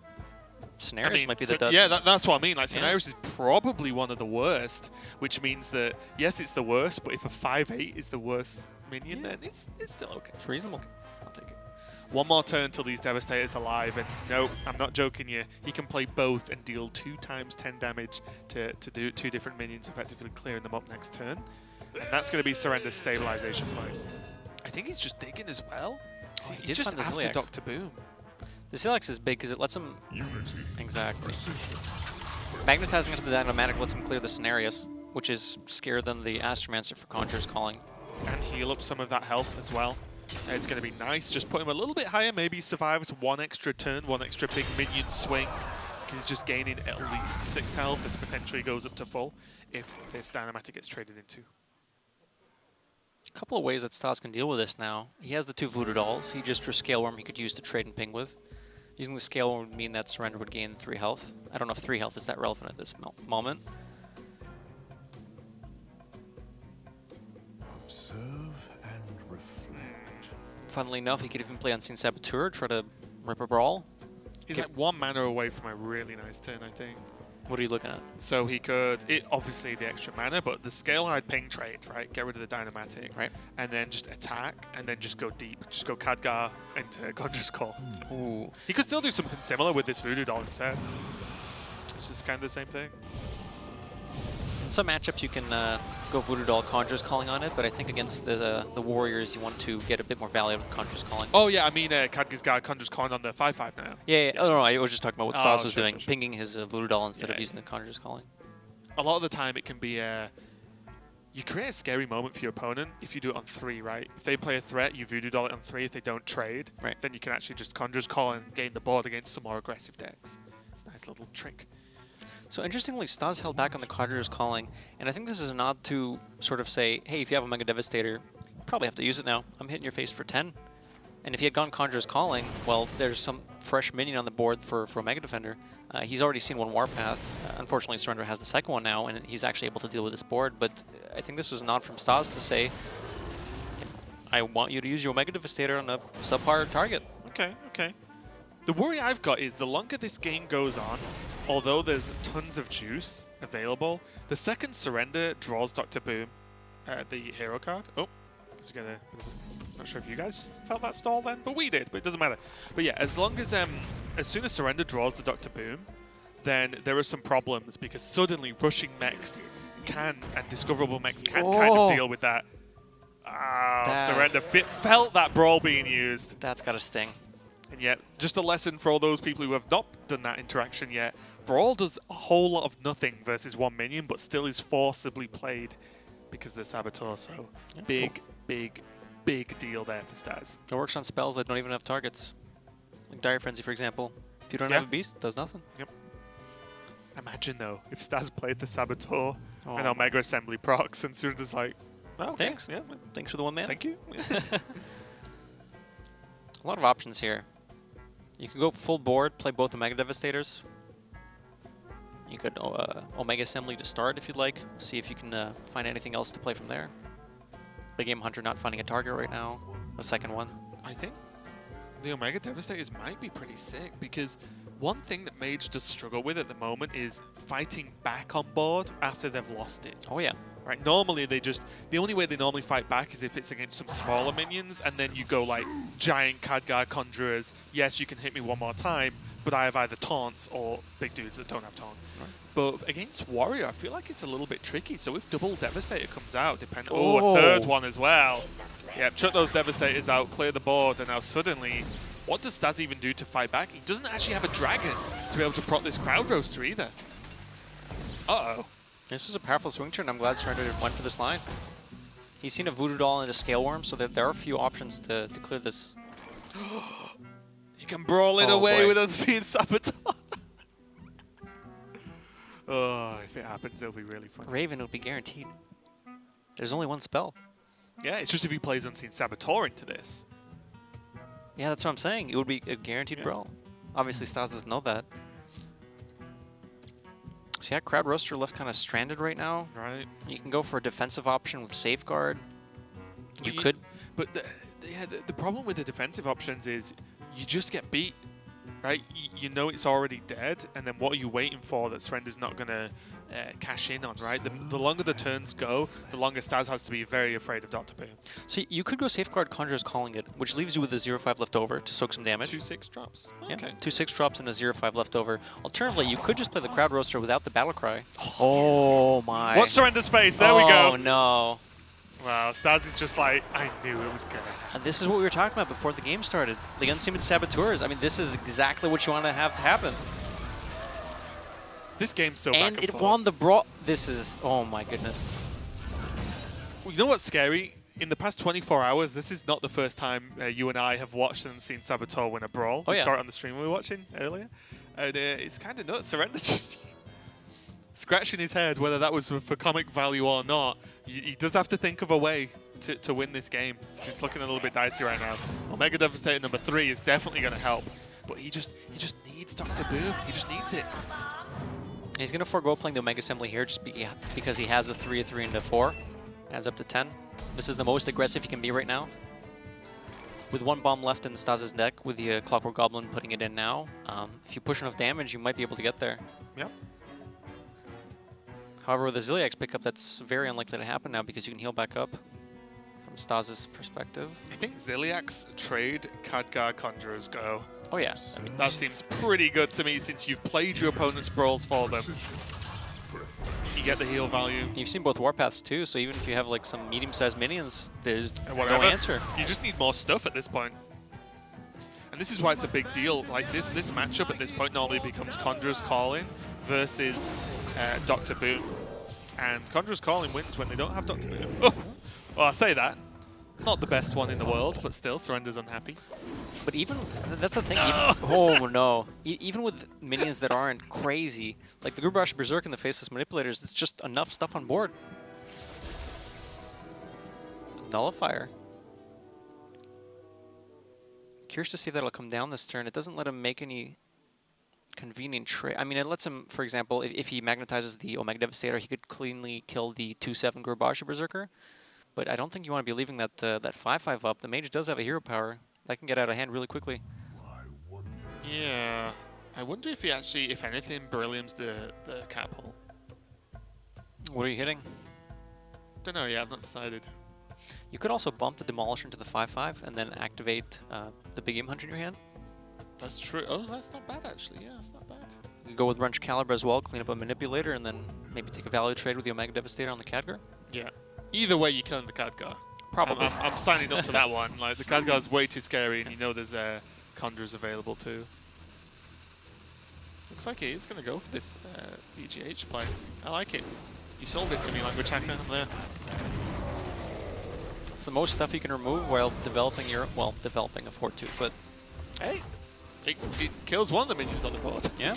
B: Cenarius might be the dud.
A: Yeah, that's what I mean. Like, Cenarius is probably one of the worst, which means that, yes, it's the worst, but if a 5/8 is the worst minion, then it's still okay.
B: It's reasonable.
A: I'll take it. One more turn till these Devastators are alive, and no, I'm not joking you. He can play both and deal 2 times 10 damage to do 2 different minions, effectively clearing them up next turn. And that's going to be Surendra's stabilization point. I think he's just digging as well. He's just after Dr. Boom.
B: The Ziliax is big because it lets him... Exactly. Magnetizing into the Dynamatic lets him clear the Cenarius, which is scarier than the Astromancer for Conjurer's Calling.
A: And heal up some of that health as well. It's going to be nice. Just put him a little bit higher. Maybe he survives 1 extra turn, 1 extra big minion swing. Because he's just gaining at least 6 health. This potentially goes up to full if this Dynamatic gets traded into.
B: A couple of ways that Staz can deal with this now. He has the 2 Voodoo Dolls. He just drew Scale Worm he could use to trade and ping with. Using the Scale Worm would mean that Surrender would gain 3 health. I don't know if 3 health is that relevant at this moment.
E: Observe and reflect.
B: Funnily enough, he could even play Unseen Saboteur, try to rip a brawl.
A: He's like 1 mana away from a really nice turn, I think.
B: What are you looking at?
A: So he could, obviously the extra mana, but the Scale-Eyed Ping trade, right? Get rid of the Dynamatic.
B: Right. And
A: then just attack, and then just go deep. Just go Khadgar into Conjurer's Call.
B: Ooh.
A: He could still do something similar with this Voodoo Doll instead. Which is kind of the same thing.
B: In some matchups you can go Voodoo Doll Conjurer's Calling on it, but I think against the Warriors you want to get a bit more value out of Conjurer's Calling.
A: Oh yeah, I mean Khadgar's got Conjurer's Calling on the 5/5 now.
B: Yeah. Oh no, I was just talking about what Staz was
A: sure,
B: doing,
A: sure.
B: pinging his Voodoo Doll instead of using the Conjurer's Calling.
A: A lot of the time it can be you create a scary moment for your opponent if you do it on 3, right? If they play a threat, you Voodoo Doll it on 3. If they don't trade, then you can actually just Conjurer's Call and gain the board against some more aggressive decks. It's a nice little trick.
B: So interestingly, Staz held back on the Conjurer's Calling, and I think this is a nod to sort of say, hey, if you have a Mega Devastator, you probably have to use it now. I'm hitting your face for 10. And if he had gone Conjurer's Calling, well, there's some fresh minion on the board for a Mega Defender. He's already seen 1 Warpath. Unfortunately, Surrender has the second one now, and he's actually able to deal with this board. But I think this was a nod from Staz to say, I want you to use your Mega Devastator on a subpar target.
A: Okay. The worry I've got is the longer this game goes on, although there's tons of juice available, the second Surrender draws Dr. Boom, the hero card. Oh, not sure if you guys felt that stall then, but we did, but it doesn't matter. But yeah, as soon as Surrender draws the Dr. Boom, then there are some problems because suddenly rushing mechs and discoverable mechs can kind of deal with that. Surrender felt that brawl being used.
B: That's got to sting.
A: And yet, just a lesson for all those people who have not done that interaction yet. Brawl does a whole lot of nothing versus 1 minion, but still is forcibly played because of the Saboteur. So big deal there for Staz.
B: It works on spells that don't even have targets. Like Dire Frenzy, for example. If you don't have a beast, it does nothing.
A: Yep. Imagine, though, if Staz played the Saboteur and Omega Assembly procs, and Surrender's like, oh, okay.
B: Thanks. Yeah. Thanks for the 1 man.
A: Thank you.
B: A lot of options here. You can go full board, play both the Mega Devastators. You could Omega Assembly to start if you'd like. See if you can find anything else to play from there. Big Game Hunter not finding a target right now. The second one.
A: I think the Omega Devastators might be pretty sick because one thing that Mage does struggle with at the moment is fighting back on board after they've lost it.
B: Oh yeah.
A: right? Normally the only way they normally fight back is if it's against some smaller minions, and then you go like giant Khadgar Conjurers. Yes, you can hit me one more time, but I have either taunts or big dudes that don't have taunt.
B: Right.
A: But against Warrior, I feel like it's a little bit tricky. So if double Devastator comes out, a third one as well. Yeah, chuck those Devastators out, clear the board, and now suddenly, what does Staz even do to fight back? He doesn't actually have a dragon to be able to proc this crowd roaster either. Uh-oh.
B: This was a powerful swing turn. I'm glad Surrender went for this line. He's seen a Voodoo Doll and a Scale Worm, so that there are a few options to clear this.
A: You can brawl it away
B: boy.
A: with Unseen Saboteur. Oh, if it happens, it'll be really fun.
B: Raven will be guaranteed. There's only one spell.
A: Yeah, it's just if he plays Unseen Saboteur into this.
B: Yeah, that's what I'm saying. It would be a guaranteed brawl. Obviously, Staz doesn't know that. So yeah, Crowd Roaster left kind of stranded right now.
A: Right.
B: You can go for a defensive option with Safeguard. You could.
A: But the problem with the defensive options is you just get beat, right? You know it's already dead, and then what are you waiting for that Surrender's not going to cash in on, right? The longer the turns go, the longer Staz has to be very afraid of Dr. Boom.
B: So you could go Safeguard Conjurer's Calling it, which leaves you with a 0-5 left over to soak some damage.
A: 2/6 drops.
B: Yeah,
A: Okay.
B: 2/6 drops and a 0-5 left over. Alternatively, you could just play the Crowd Roaster without the Battle Cry. Oh my.
A: Watch Surrender's face. There we go.
B: Oh no.
A: Wow, Staz is just like, I knew it was going to happen.
B: And this is what we were talking about before the game started. The Unseen Saboteurs. I mean, this is exactly what you want to have happen.
A: This game's so
B: And
A: back and
B: it
A: forth.
B: won the brawl. This is, oh my goodness.
A: You know what's scary? In the past 24 hours, this is not the first time you and I have watched and seen Saboteur win a brawl.
B: Oh,
A: We
B: yeah.
A: saw it on the stream we were watching earlier. And it's kind of nuts. Surrender just scratching his head whether that was for comic value or not. He does have to think of a way to win this game. It's looking a little bit dicey right now. Omega Devastator number 3 is definitely going to help. But he just needs Dr. Boom. He just needs it.
B: He's going to forego playing the Omega Assembly here just because he has a 3, a 3, and a 4. Adds up to 10. This is the most aggressive he can be right now. With one bomb left in Staz's deck, with the Clockwork Goblin putting it in now, if you push enough damage, you might be able to get there.
A: Yep.
B: However, with the Ziliax pickup, that's very unlikely to happen now because you can heal back up from Staz's perspective.
A: I think Ziliax trade Khadgar Conjurers go.
B: Oh yeah. I mean,
A: That seems pretty good to me since you've played your opponent's brawls for them. You get the heal value.
B: you've seen both Warpaths too, so even if you have like some medium-sized minions, there's no
A: Whatever.
B: answer.
A: You just need more stuff at this point. And this is why it's a big deal. Like this matchup at this point normally becomes Conjurer's Calling versus Dr. Boom. And Conjurer's Calling wins when they don't have Dr. Boom. Oh, well, I say that. Not the best one in the world, but still, Surrender's unhappy.
B: But even, that's the thing, oh no. Even with minions that aren't crazy, like the Grubash Berserk and the Faceless Manipulators, it's just enough stuff on board. Nullifier. Curious to see if that'll come down this turn. It doesn't let him make any convenient trade. I mean, it lets him, for example, if he magnetizes the Omega Devastator, he could cleanly kill the 2/7 Grubash Berserker. But I don't think you want to be leaving that 5/5 up. The mage does have a hero power. That can get out of hand really quickly.
A: Yeah. I wonder if he actually, if anything, Brilliums the cap hole.
B: What are you hitting?
A: Don't know yet, I've not decided.
B: You could also bump the Demolisher into the 5/5 and then activate the Big Game Hunter in your hand.
A: That's true. Oh, that's not bad actually. Yeah, that's not bad.
B: You can go with Wrench Caliber as well, clean up a Manipulator, and then maybe take a value trade with the Omega Devastator on the Khadgar.
A: Yeah. Either way, you're killing the Khadgar.
B: Probably.
A: I'm signing up to that one. Like the Khadgar's way too scary, and you know there's Conjurers available too. Looks like he is going to go for this EGH play. I like it. You sold it to me, Language Hacker, there.
B: It's the most stuff you can remove while developing your, well, developing a Fortitude, but
A: Hey, it kills one of the minions on the board.
B: yeah.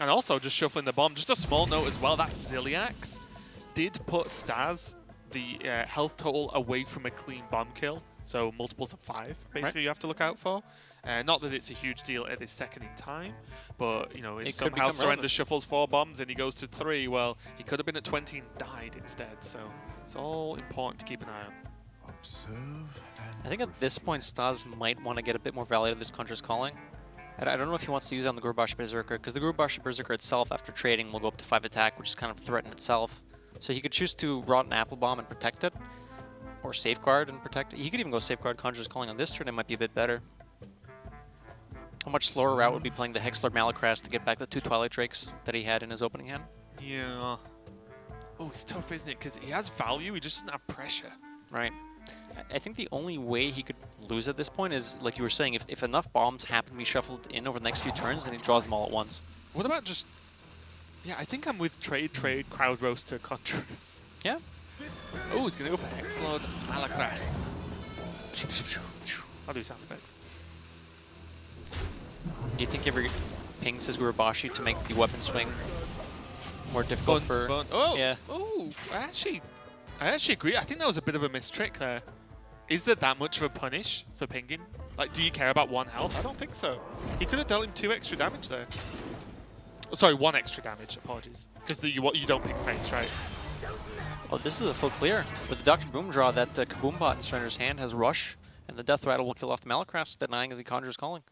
A: And also just shuffling the bomb. Just a small note as well, that Ziliax did put Staz the health total away from a clean bomb kill. So multiples of 5, basically, you have to look out for. Not that it's a huge deal at this second in time, but you know, if
B: It could
A: somehow
B: become
A: Surrender
B: relevant.
A: shuffles 4 bombs and he goes to 3, well, he could have been at 20 and died instead. So it's all important to keep an eye on.
E: Observe and
B: I think at this point, Staz might want to get a bit more value out of this Conjurer's Calling. I don't know if he wants to use it on the Grubash Berserker, because the Grubash Berserker itself, after trading, will go up to 5 attack, which is kind of threaten itself. So he could choose to Rotten Apple Bomb and protect it, or Safeguard and protect it. He could even go Safeguard Conjurer's Calling on this turn. It might be a bit better. A much slower route would be playing the Hexlord Malacrast to get back the 2 Twilight Drakes that he had in his opening hand.
A: Yeah. Oh, it's tough, isn't it? Because he has value, he just doesn't have pressure.
B: Right. I think the only way he could lose at this point is, like you were saying, if enough bombs happen to be shuffled in over the next few turns, then he draws them all at once.
A: What about just... Yeah, I think I'm with trade, crowd roaster, Conjurers.
B: Yeah.
A: Oh, he's going to go for Hexlord Malacrast. I'll do sound effects.
B: Do you think he ever pings his Gurubashi to make the weapon swing more difficult for...
A: Oh,
B: yeah.
A: Oh, I actually agree. I think that was a bit of a missed trick there. Is there that much of a punish for pinging? Like, do you care about 1 health? I don't think so. He could have dealt him 2 extra damage there. Oh, sorry, 1 extra damage. Apologies. Because you don't ping face, right?
B: Oh, this is a full clear. With the Dr. Boom draw, that Kaboom bot in Surrender's hand has Rush, and the Death Rattle will kill off the Malacrast, denying the Conjurer's Calling.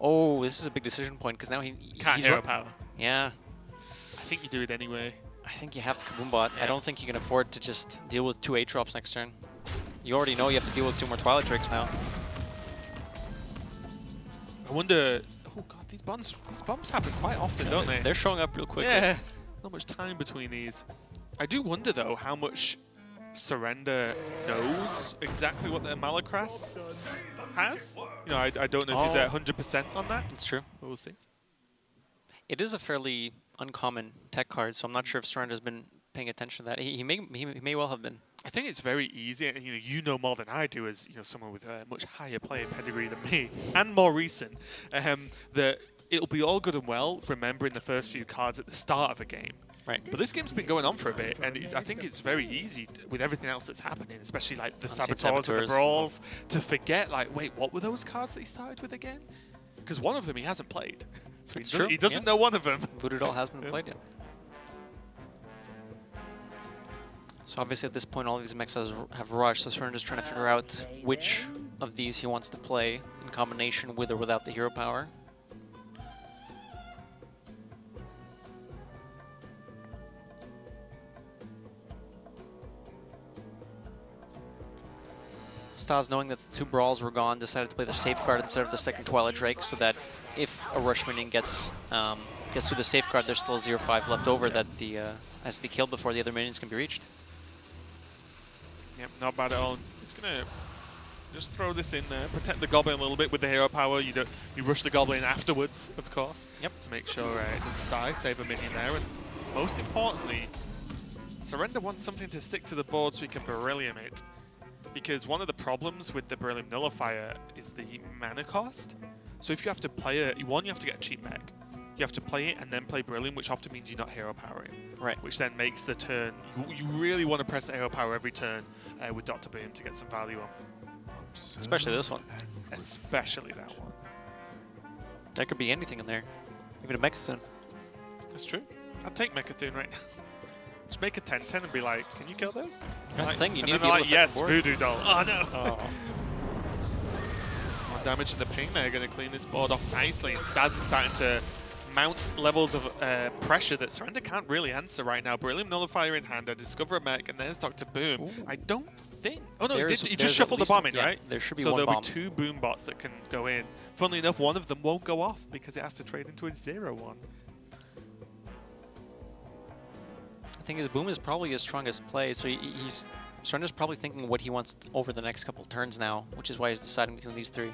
B: Oh, this is a big decision point, because now
A: Can't
B: he's
A: hero power.
B: Yeah.
A: I think you do it anyway.
B: I think you have to Kaboom bot. Yeah. I don't think you can afford to just deal with 2 8-drops next turn. You already know you have to deal with 2 more Twilight Drakes now.
A: I wonder... Oh god, these bombs happen quite often, don't they?
B: They're showing up real quickly.
A: Yeah, not much time between these. I do wonder though how much Surrender knows exactly what their Malacrast has. You know, I don't know if he's at 100% on that.
B: It's true.
A: But we'll see.
B: It is a fairly uncommon tech card, so I'm not sure if Surrender's been paying attention to that. He may well have been.
A: I think it's very easy, and you know more than I do as someone with a much higher player pedigree than me, and more recent. That it'll be all good and well remembering the first few cards at the start of a game.
B: Right.
A: But this game's been going on for a bit, and I think it's very easy with everything else that's happening, especially like the Saboteurs and the Brawls, to forget like, wait, what were those cards that he started with again? Because one of them he hasn't played, so he doesn't know one of them.
B: Voodoo Doll has been played yet. So obviously at this point, all of these mechs have Rush, so Surrender's trying to figure out which of these he wants to play in combination with or without the hero power. Staz, knowing that the 2 Brawls were gone, decided to play the Safeguard instead of the second Twilight Drake, so that if a Rush minion gets through the Safeguard, there's still 0-5 left over that has to be killed before the other minions can be reached.
A: Yep, not bad at all. It's gonna just throw this in there, protect the Goblin a little bit with the hero power. You rush the Goblin afterwards, of course.
B: Yep.
A: To make sure it doesn't die, save a minion there, and most importantly, Surrender wants something to stick to the board so he can Beryllium it. Because one of the problems with the Beryllium Nullifier is the mana cost. So if you have to play it, you have to get a cheap mech. You have to play it and then play Beryllium, which often means you're not hero powering.
B: Right.
A: Which then makes the turn, you really want to press the hero power every turn with Dr. Boom to get some value on.
B: Especially this one.
A: Especially that one.
B: There could be anything in there. Even a Mechathun.
A: That's true. I'd take Mechathun right now. Just make a 10-10 and be like, can you kill this?
B: That's the thing, you need to
A: be
B: be able
A: like,
B: to
A: yes,
B: affect the board.
A: Voodoo Doll. Oh no!
B: Oh.
A: One damage in the ping there, going to clean this board off nicely. And Staz is starting to mount levels of pressure that Surrender can't really answer right now. Beryllium Nullifier in hand, I discover a mech, and there's Dr. Boom.
B: Ooh.
A: I don't think... Oh no, he just
B: there's
A: shuffled the bomb in, right?
B: There should be
A: so
B: one
A: there'll
B: bomb.
A: be 2 boom bots that can go in. Funnily enough, one of them won't go off because it has to trade into a 0-1.
B: I think his Boom is probably his strongest play, so Surrender's probably thinking what he wants over the next couple turns now, which is why he's deciding between these 3.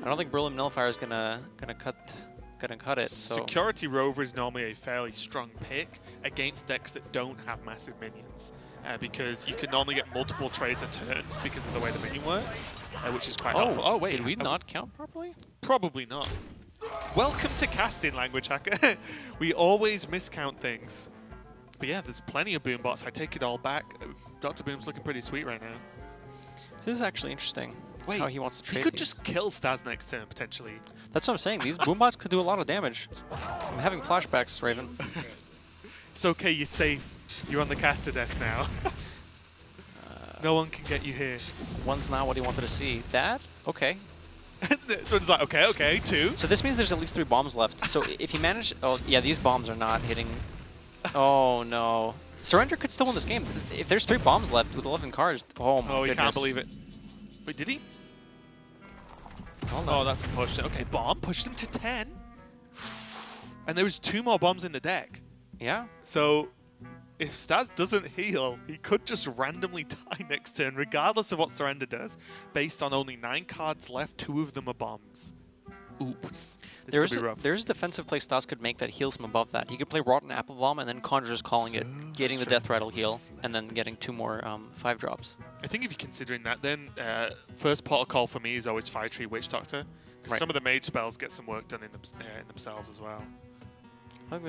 B: I don't think Beryllium Nullifier is gonna cut it. So.
A: Security Rover is normally a fairly strong pick against decks that don't have massive minions, because you can normally get multiple trades a turn because of the way the minion works, which is quite helpful. Oh wait,
B: did we not count properly?
A: Probably not. Welcome to casting, language hacker. We always miscount things. But yeah, there's plenty of boom bots. I take it all back. Dr. Boom's looking pretty sweet right now.
B: This is actually interesting.
A: Wait,
B: how he wants to trade
A: he could
B: these.
A: just kill Staz next turn, potentially.
B: That's what I'm saying. These boom bots could do a lot of damage. I'm having flashbacks, Raven.
A: It's okay, you're safe. You're on the caster desk now. No one can get you here.
B: One's not what he wanted to see. That? Okay.
A: So it's like, okay, 2.
B: So this means there's at least 3 bombs left. So if he managed... Oh, yeah, these bombs are not hitting... Oh, no. Surrender could still win this game. If there's 3 bombs left with 11 cards, oh my
A: Oh, he
B: goodness.
A: can't believe it. Wait, did he?
B: Oh, no.
A: Oh, that's a push. Okay, bomb pushed him to 10. And there was 2 more bombs in the deck.
B: Yeah.
A: So if Staz doesn't heal, he could just randomly die next turn, regardless of what Surrender does, based on only 9 cards left. 2 of them are bombs. Oops. This could be rough.
B: There's a defensive play Staz could make that heals him above that. He could play Rotten Apple Bomb and then Conjurer's Calling it, getting the Death Rattle heal, and then getting 2 more 5-drops.
A: I think if you're considering that, then first protocol for me is always Fire Tree Witch Doctor. Because some of the mage spells get some work done in themselves as well.
B: I'm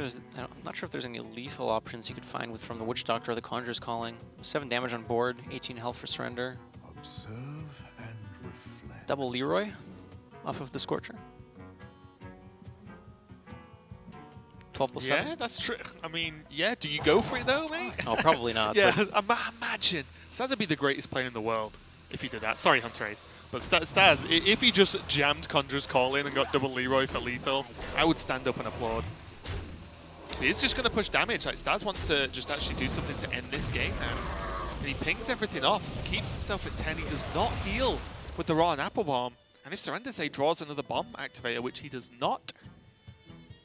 B: not sure if there's any lethal options you could find from the Witch Doctor or the Conjurer's Calling. 7 damage on board, 18 health for Surrender.
E: Observe and reflect.
B: Double Leroy off of the Scorcher. 12+7.
A: Yeah, that's true. I mean, yeah, do you go for it though, mate?
B: Oh, probably not.
A: Yeah,
B: but
A: imagine. Staz would be the greatest player in the world if he did that. Sorry, Hunter Ace. But Staz, if he just jammed Conjurer's Call in and got double Leroy for lethal, I would stand up and applaud. He's just going to push damage. Like, Staz wants to just actually do something to end this game now. And he pings everything off, keeps himself at 10. He does not heal with the Rotten Apple Bomb. And if Surrender, say, draws another bomb activator, which he does not,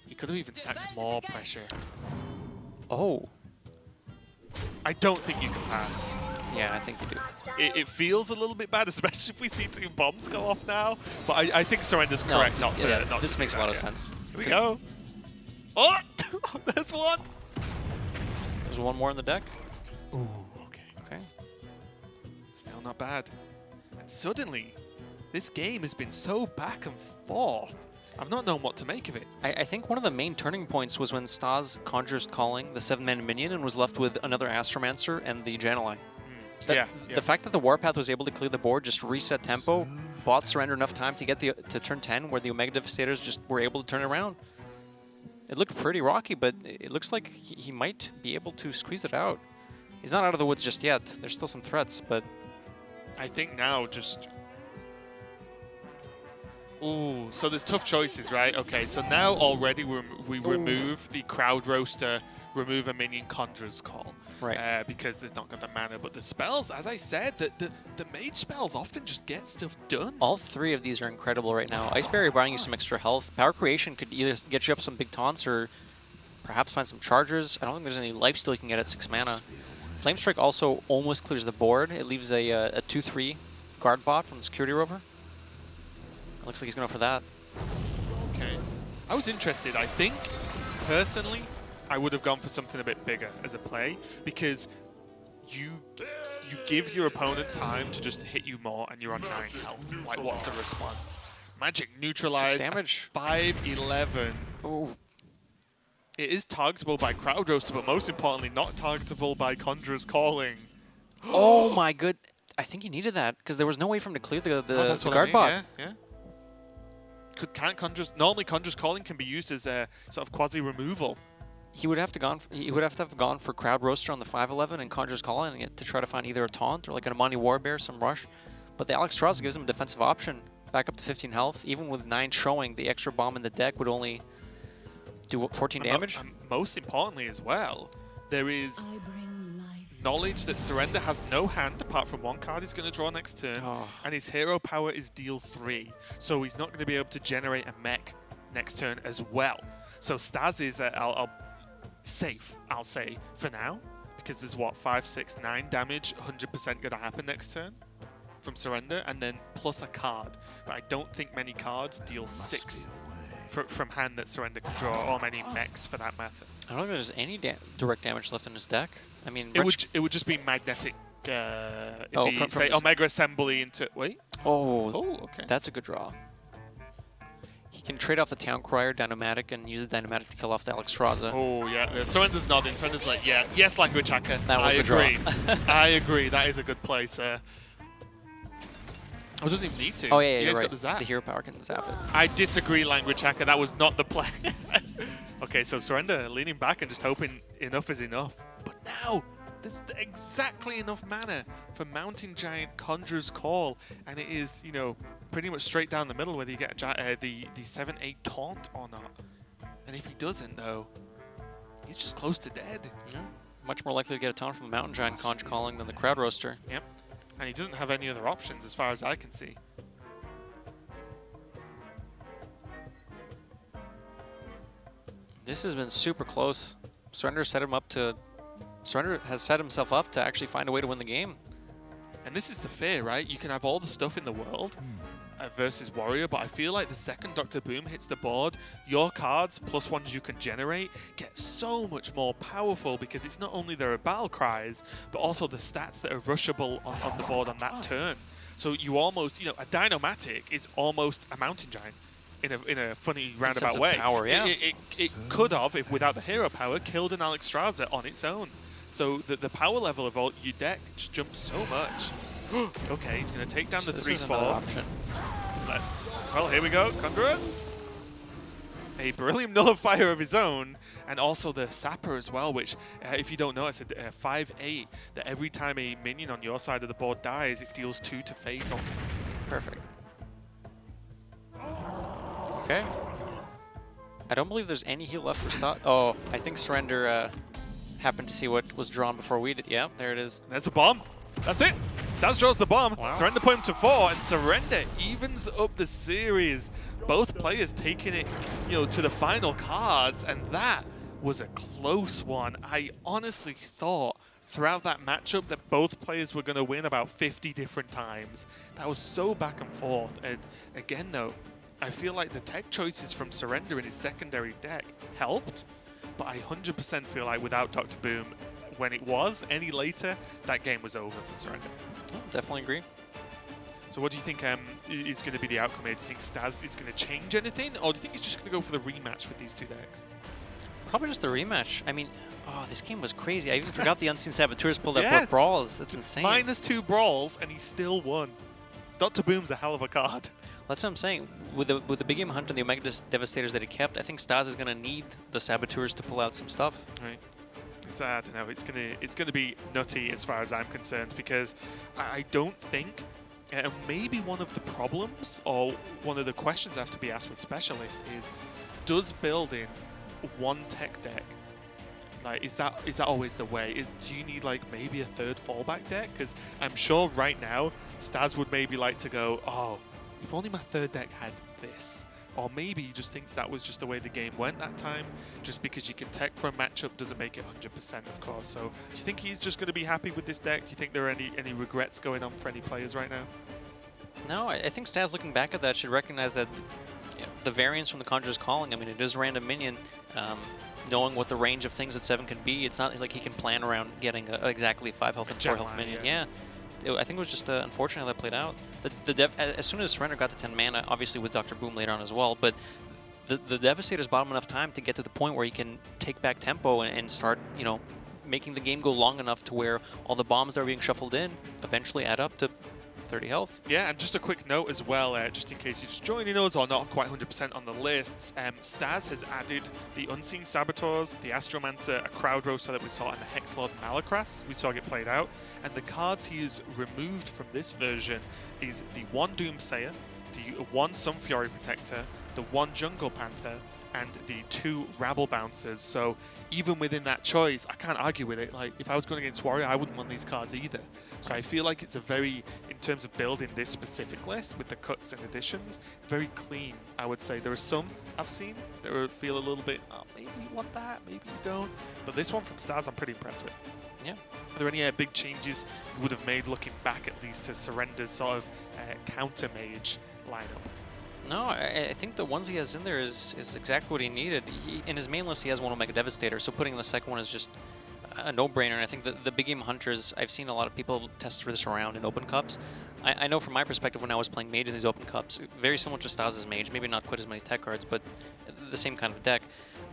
A: he could have even stacked more pressure.
B: oh,
A: I don't think you can pass.
B: yeah, I think you do.
A: It feels a little bit bad, especially if we see 2 bombs go off now. But I think Surrender's correct not to.
B: Yeah,
A: Not
B: this
A: to
B: makes
A: do
B: a lot
A: that,
B: of
A: yeah.
B: sense.
A: Here we go. Oh, there's one.
B: There's 1 more in the deck.
A: Ooh, okay.
B: Okay.
A: Still not bad. And suddenly, this game has been so back and forth. I've not known what to make of it.
B: I think one of the main turning points was when Staz Conjurer's Calling the 7-man minion and was left with another Astromancer and the Jan'alai.
A: Yeah.
B: The fact that the Warpath was able to clear the board, just reset tempo, bought Surrender enough time to get to turn 10, where the Omega Devastators just were able to turn it around. It looked pretty rocky, but it looks like he might be able to squeeze it out. He's not out of the woods just yet. There's still some threats, but...
A: I think now just... Ooh, so there's tough choices, right? Okay, so now already we remove the Crowd Roaster, remove a minion Conjurer's Call.
B: Right.
A: Because they've not got the mana. But the spells, as I said, the mage spells often just get stuff done.
B: All 3 of these are incredible right now. Ice Barrier buying you some extra health. Power Creation could either get you up some big taunts or perhaps find some chargers. I don't think there's any lifesteal you can get at 6 mana. Flame Strike also almost clears the board. It leaves a 2/3 guard bot from the Security Rover. It looks like he's going for that.
A: Okay. I was interested. I think, personally, I would have gone for something a bit bigger as a play, because you give your opponent time to just hit you more and you're on 9 health. Like, what's the response? Magic neutralized.
B: 6 damage.
A: 5/11.
B: Ooh.
A: It is targetable by Crowd Roaster, but most importantly, not targetable by Conjurer's Calling.
B: Oh my good. I think he needed that because there was no way for him to clear the
A: That's what I
B: guard
A: mean,
B: bot.
A: yeah. Normally Conjurer's Calling can be used as a sort of quasi-removal.
B: He would have to have gone for Crowd Roaster on the 5/11 and Conjurer's Calling to try to find either a taunt or like an Amani Warbear, some rush. But the Alex Straza gives him a defensive option, back up to 15 health. Even with 9 showing, the extra bomb in the deck would only do 14 damage.
A: And most importantly as well, there is knowledge that Surrender has no hand apart from 1 card he's going to draw next turn, and his hero power is deal 3. So he's not going to be able to generate a mech next turn as well. So Staz is, I'll safe, I'll say, for now, because there's what, 5, 6, 9 damage, 100% going to happen next turn from Surrender, and then plus a card. But I don't think many cards deal 6 from hand that Surrender can draw, or many mechs for that matter.
B: I don't think there's any direct damage left in his deck. I mean,
A: it would just be magnetic. If you say
B: from
A: Omega Assembly into
B: Oh,
A: okay.
B: That's a good draw. He can trade off the Town Crier, Dynamatic, and use the Dynamatic to kill off the Alex Straza.
A: Oh yeah, Surrender's nodding. Surrender's like, yeah, yes, Language Hacker.
B: That was
A: I
B: the draw.
A: agree. I agree. That is a good play, sir. Oh, doesn't even need to.
B: Oh yeah, you're
A: He's
B: right.
A: got the zap.
B: The hero power can zap it.
A: I disagree, Language Hacker. That was not the play. Okay, so Surrender leaning back and just hoping enough is enough. But now, there's exactly enough mana for Mountain Giant Conjurer's Call, and it is, you know, pretty much straight down the middle whether you get the 7/8 taunt or not. And if he doesn't, though, he's just close to dead.
B: Yeah. Much more likely to get a taunt from the Mountain Giant Conch Calling than the Crowd Roaster.
A: Yep. And he doesn't have any other options as far as I can see.
B: This has been super close. Surrender has set himself up to actually find a way to win the game.
A: And this is the fear, right? You can have all the stuff in the world versus Warrior, but I feel like the second Dr. Boom hits the board, your cards plus ones you can generate get so much more powerful because it's not only there are battle cries, but also the stats that are rushable on the board on that turn. So you almost, you know, a Dinomatic is almost a Mountain Giant in a funny roundabout way.
B: Power, yeah.
A: It could have, if without the hero power, killed an Alexstrasza on its own. So the power level of all your deck just jumps so much. Okay, he's going to take down the 3/4.
B: Option.
A: Well, here we go, Conjurers. A Beryllium Nullifier of his own, and also the Sapper as well, which, if you don't know, it's a 5/8, that every time a minion on your side of the board dies, it deals 2 to face ultimate.
B: Perfect. Okay. I don't believe there's any heal left for Staz. Oh, I think Surrender happened to see what was drawn before we did. Yeah, there it is.
A: There's a bomb. That's it. Staz draws the bomb.
B: Wow.
A: Surrender put him to 4, and Surrender evens up the series. Both players taking it, you know, to the final cards, and that was a close one. I honestly thought throughout that matchup that both players were going to win about 50 different times. That was so back and forth. And again, though, I feel like the tech choices from Surrender in his secondary deck helped, but I 100% feel like without Dr. Boom, when it was any later, that game was over for Surrender.
B: Oh, definitely agree.
A: So what do you think is going to be the outcome here? Do you think Staz is going to change anything, or do you think he's just going to go for the rematch with these two decks?
B: Probably just the rematch. I mean, oh, this game was crazy. I even forgot the Unseen Saboteurs pulled up
A: Yeah.
B: both brawls. That's insane.
A: -2 brawls, and he still won. Dr. Boom's a hell of a card.
B: That's what I'm saying. With the Big Game Hunt and the Omega Devastators that he kept, I think Staz is going to need the Saboteurs to pull out some stuff.
A: Right. So, I don't know. It's gonna be nutty as far as I'm concerned, because I don't think. Maybe one of the problems or one of the questions I have to be asked with Specialist is, does building one tech deck, like, is that always the way? Do you need like maybe a third fallback deck? Because I'm sure right now Staz would maybe like to go, oh, if only my third deck had this. Or maybe he just thinks that was just the way the game went that time. Just because you can tech for a matchup doesn't make it 100%, of course. So do you think he's just going to be happy with this deck? Do you think there are any regrets going on for any players right now?
B: No, I think Staz, looking back at that, should recognize that, you know, the variance from the Conjurer's Calling, I mean, it is a random minion. Knowing what the range of things at 7 can be, it's not like he can plan around getting exactly 5 health and 4 health minion. Yeah. I think it was just unfortunate how that played out. As soon as Surrender got to 10 mana, obviously with Dr. Boom later on as well, but the Devastator's bought him enough time to get to the point where he can take back tempo and start, you know, making the game go long enough to where all the bombs that are being shuffled in eventually add up to 30 health.
A: Yeah, and just a quick note as well, just in case you're just joining us or not quite 100% on the lists, Staz has added the Unseen Saboteurs, the Astromancer, a Crowd Roaster that we saw, and the Hexlord Malakras we saw get played out. And the cards he has removed from this version is the 1 Doomsayer, the 1 Sunfury Protector, the 1 Jungle Panther, and the 2 Rabble Bouncers. So even within that choice, I can't argue with it. Like, if I was going against Warrior, I wouldn't want these cards either. So I feel like it's a very, in terms of building this specific list with the cuts and additions, very clean, I would say. There are some I've seen that feel a little bit, oh, maybe you want that, maybe you don't. But this one from Staz, I'm pretty impressed with.
B: Yeah.
A: Are there any big changes you would have made looking back at least to Surrender's sort of counter mage lineup?
B: No, I think the ones he has in there is exactly what he needed. In his main list, he has 1 Omega Devastator, so putting the second one is just a no-brainer. And I think the Big Game Hunters, I've seen a lot of people test for this around in Open Cups. I know from my perspective when I was playing Mage in these Open Cups, very similar to Staz's Mage, maybe not quite as many tech cards, but the same kind of deck.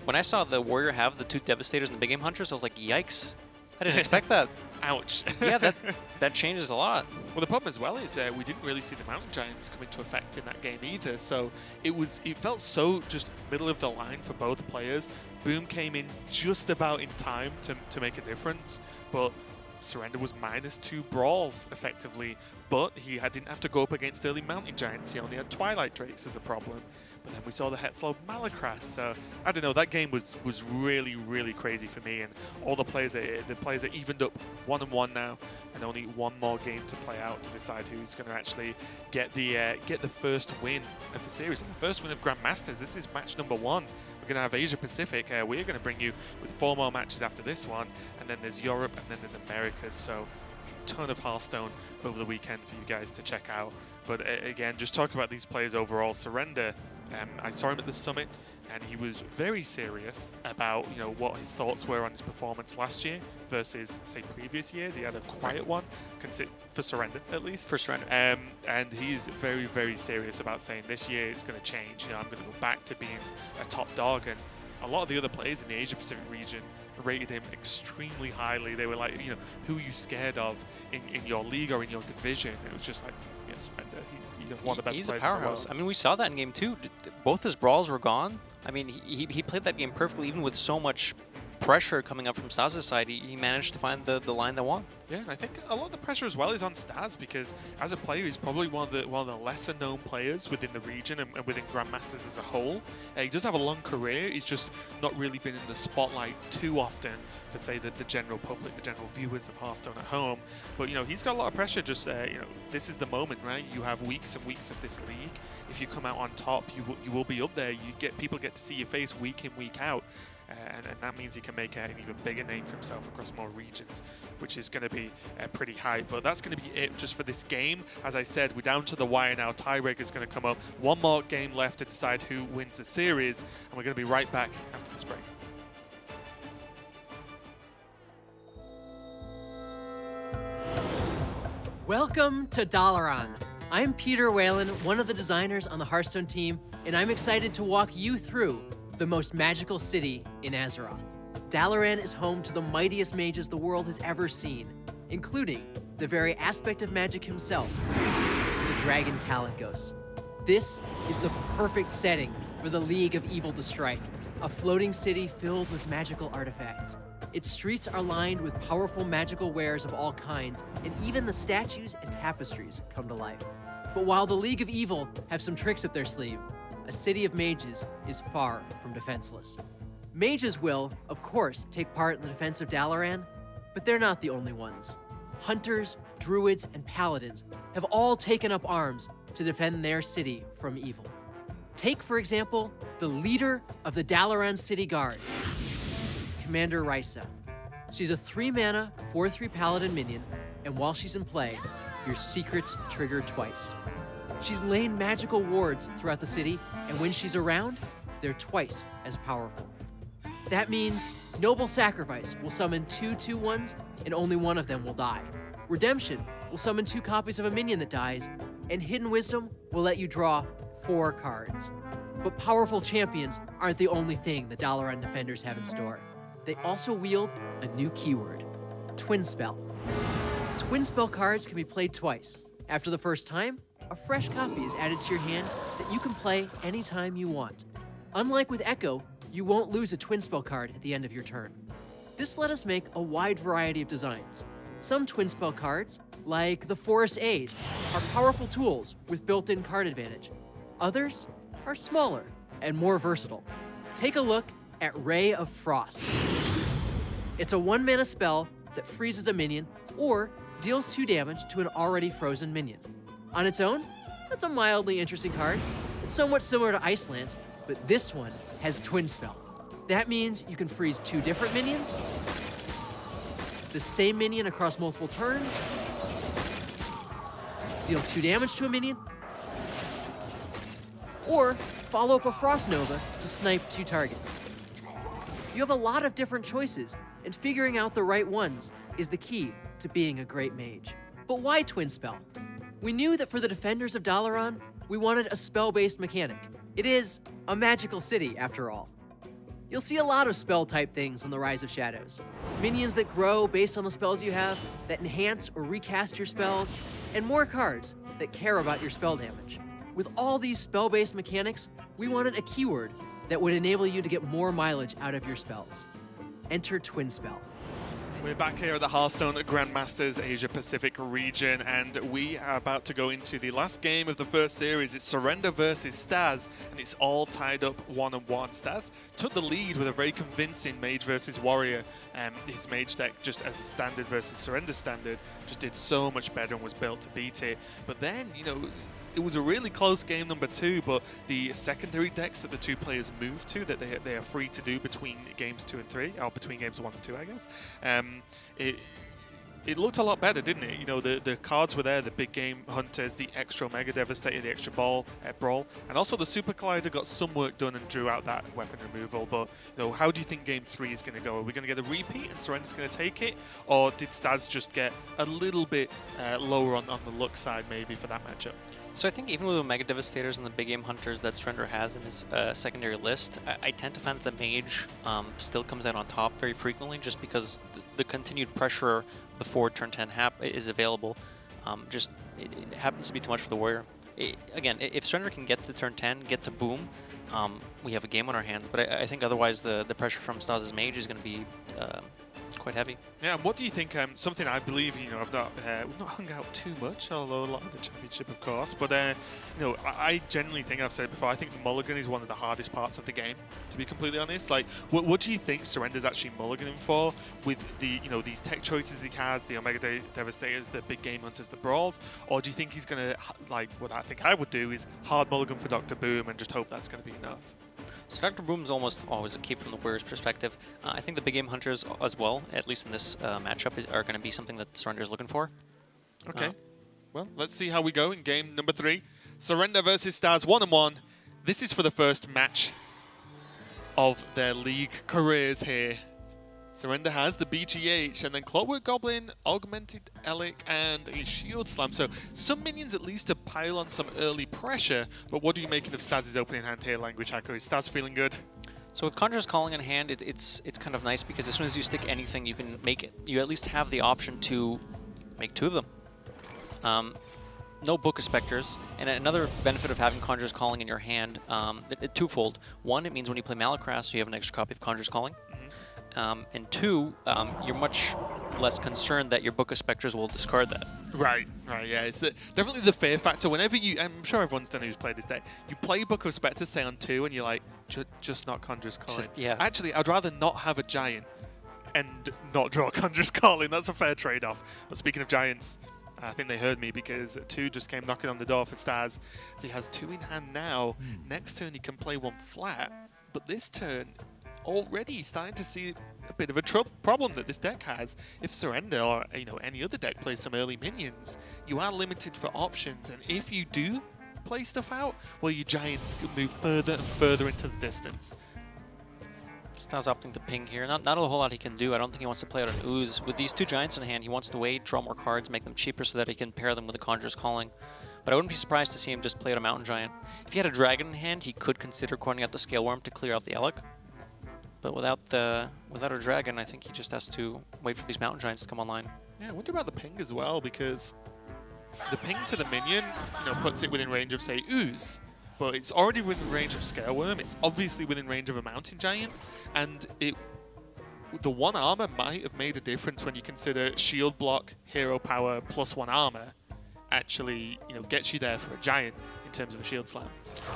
B: When I saw the Warrior have the 2 Devastators and the Big Game Hunters, I was like, yikes. I didn't expect that.
A: Ouch.
B: Yeah, that changes a lot.
A: Well, the problem as well is we didn't really see the Mountain Giants come into effect in that game either. So it felt so just middle of the line for both players. Boom came in just about in time to make a difference, but Surrender was -2 brawls effectively but he didn't have to go up against early Mountain Giants. He only had Twilight Drakes as a problem. But then we saw the Hetzlov Malakras. So I don't know, that game was really, really crazy for me. And all the players are evened up 1-1 now, and only one more game to play out to decide who's going to actually get the first win of the series. And the first win of Grandmasters. This is match number 1. We're going to have Asia Pacific. We're going to bring you with 4 more matches after this one, and then there's Europe, and then there's Americas. So ton of Hearthstone over the weekend for you guys to check out. But again, just talk about these players overall. Surrender, I saw him at the summit, and he was very serious about what his thoughts were on his performance last year versus, say, previous years. He had a quiet one, for Surrender at least.
B: For Surrender.
A: And he's very, very serious about saying this year it's going to change. I'm going to go back to being a top dog. And a lot of the other players in the Asia Pacific region rated him extremely highly. They were like, who are you scared of in your league or in your division? It was just like, Surrender. He's one of the best
B: He's
A: players
B: a powerhouse.
A: in the world.
B: I mean, we saw that in game 2. Both his brawls were gone. I mean, he played that game perfectly, even with so much pressure coming up from Staz's side. He managed to find the line that won.
A: Yeah, and I think a lot of the pressure as well is on Staz, because as a player, he's probably one of the lesser known players within the region and within Grandmasters as a whole. He does have a long career. He's just not really been in the spotlight too often for, say, the general public, the general viewers of Hearthstone at home. But he's got a lot of pressure. Just this is the moment, right? You have weeks and weeks of this league. If you come out on top, you will be up there. People get to see your face week in, week out. And that means he can make an even bigger name for himself across more regions, which is going to be pretty high. But that's going to be it just for this game. As I said, we're down to the wire now. Tiebreaker is going to come up. One more game left to decide who wins the series, and we're going to be right back after this break.
F: Welcome to Dalaran. I'm Peter Whalen, one of the designers on the Hearthstone team, and I'm excited to walk you through the most magical city in Azeroth. Dalaran is home to the mightiest mages the world has ever seen, including the very aspect of magic himself, the Dragon Kalikos. This is the perfect setting for the League of Evil to strike, a floating city filled with magical artifacts. Its streets are lined with powerful magical wares of all kinds, and even the statues and tapestries come to life. But while the League of Evil have some tricks up their sleeve, a city of mages is far from defenseless. Mages will, of course, take part in the defense of Dalaran, but they're not the only ones. Hunters, druids, and paladins have all taken up arms to defend their city from evil. Take, for example, the leader of the Dalaran City Guard, Commander Risa. She's a 3-mana, 4/3 paladin minion, and while she's in play, your secrets trigger twice. She's laid magical wards throughout the city, and when she's around, they're twice as powerful. That means Noble Sacrifice will summon 2 2/1s, and only one of them will die. Redemption will summon 2 copies of a minion that dies, and Hidden Wisdom will let you draw 4 cards. But powerful champions aren't the only thing the Dalaran defenders have in store. They also wield a new keyword, Twin Spell. Twin Spell cards can be played twice. After the first time, a fresh copy is added to your hand that you can play anytime you want. Unlike with Echo, you won't lose a Twin Spell card at the end of your turn. This let us make a wide variety of designs. Some Twin Spell cards, like the Forest Aid, are powerful tools with built-in card advantage. Others are smaller and more versatile. Take a look at Ray of Frost. It's a 1-mana spell that freezes a minion or deals 2 damage to an already frozen minion. On its own, that's a mildly interesting card. It's somewhat similar to Iceland, but this one has Twin Spell. That means you can freeze 2 different minions, the same minion across multiple turns, deal 2 damage to a minion, or follow up a Frost Nova to snipe 2 targets. You have a lot of different choices, and figuring out the right ones is the key to being a great mage. But why Twin Spell? We knew that for the defenders of Dalaran, we wanted a spell-based mechanic. It is a magical city, after all. You'll see a lot of spell-type things on the Rise of Shadows. Minions that grow based on the spells you have, that enhance or recast your spells, and more cards that care about your spell damage. With all these spell-based mechanics, we wanted a keyword that would enable you to get more mileage out of your spells. Enter Twin Spell.
A: We're back here at the Hearthstone Grandmasters Asia Pacific region, and we are about to go into the last game of the first series. It's Surrender versus Staz, and it's all tied up 1-1. Staz took the lead with a very convincing Mage versus Warrior. His Mage deck, just as a standard versus Surrender standard, just did so much better and was built to beat it. But then, you know, it was a really close game number 2, but the secondary decks that the two players moved to, that they are free to do between games 2 and 3, or between games 1 and 2, I guess, it looked a lot better, didn't it? You know, the cards were there, the big game hunters, the extra Omega Devastator, the extra brawl, and also the Super Collider got some work done and drew out that weapon removal. But, you know, how do you think game 3 is going to go? Are we going to get a repeat and Surrender's going to take it? Or did Staz just get a little bit lower on the luck side maybe for that matchup?
B: So I think even with Omega Devastators and the big game hunters that Surrender has in his secondary list, I tend to find that the Mage still comes out on top very frequently, just because the continued pressure before turn 10 is available. It happens to be too much for the Warrior. Again, if Surrender can get to turn 10, get to boom, we have a game on our hands. But I think otherwise the pressure from Staz's Mage is going to be quite heavy.
A: Yeah, and what do you think? Something I believe, you know, we've not hung out too much, although a lot of the championship, of course. But you know, I genuinely think, I've said it before, I think Mulligan is one of the hardest parts of the game, to be completely honest. Like, what do you think Surrender's actually mulliganing for with the, you know, these tech choices he has, the Omega Devastators, the big game hunters, the brawls, or do you think he's gonna, like, what I think I would do is hard mulligan for Dr. Boom and just hope that's gonna be enough?
B: So Dr. Boom's almost always a keep from the Warriors' perspective. I think the big game hunters as well, at least in this matchup, are going to be something that Surrender is looking for.
A: Okay. Well, let's see how we go in game number 3. Surrender versus Staz 1-1. This is for the first match of their league careers here. Surrender has the BGH, and then Clockwork Goblin, Augmented Elic, and a Shield Slam. So some minions at least to pile on some early pressure. But what are you making of Staz's opening hand here, Language Hacker? Is Staz feeling good?
B: So with Conjurer's Calling in hand, it's kind of nice because as soon as you stick anything, you can make it. You at least have the option to make 2 of them. No Book of Specters, and another benefit of having Conjurer's Calling in your hand, twofold. One, it means when you play Malacrass, you have an extra copy of Conjurer's Calling. And 2, you're much less concerned that your Book of Spectres will discard that.
A: Right, yeah. It's definitely the fear factor. Whenever I'm sure everyone's done who's played this deck, you play Book of Spectres, say on 2, and you're like, just not Conjurer's Calling.
B: Yeah.
A: Actually, I'd rather not have a Giant and not draw Conjurer's Calling. That's a fair trade-off. But speaking of Giants, I think they heard me because 2 just came knocking on the door for Staz. So he has 2 in hand now. Next turn, he can play 1 flat. But this turn, already starting to see a bit of a problem that this deck has. If Surrender or, you know, any other deck plays some early minions, you are limited for options, and if you do play stuff out, well, your Giants can move further and further into the distance.
B: Staz opting to ping here. Not a whole lot he can do. I don't think he wants to play out an Ooze. With these 2 Giants in hand, he wants to wait, draw more cards, make them cheaper so that he can pair them with a Conjurer's Calling. But I wouldn't be surprised to see him just play out a Mountain Giant. If he had a Dragon in hand, he could consider coining out the Scale Worm to clear out the Elic. But without a Dragon, I think he just has to wait for these Mountain Giants to come online.
A: Yeah, I wonder about the ping as well, because the ping to the minion, you know, puts it within range of, say, Ooze. But it's already within range of Scale Worm. It's obviously within range of a Mountain Giant. And the 1 armor might have made a difference when you consider Shield Block, Hero Power, plus 1 armor actually, you know, gets you there for a Giant in terms of a Shield Slam.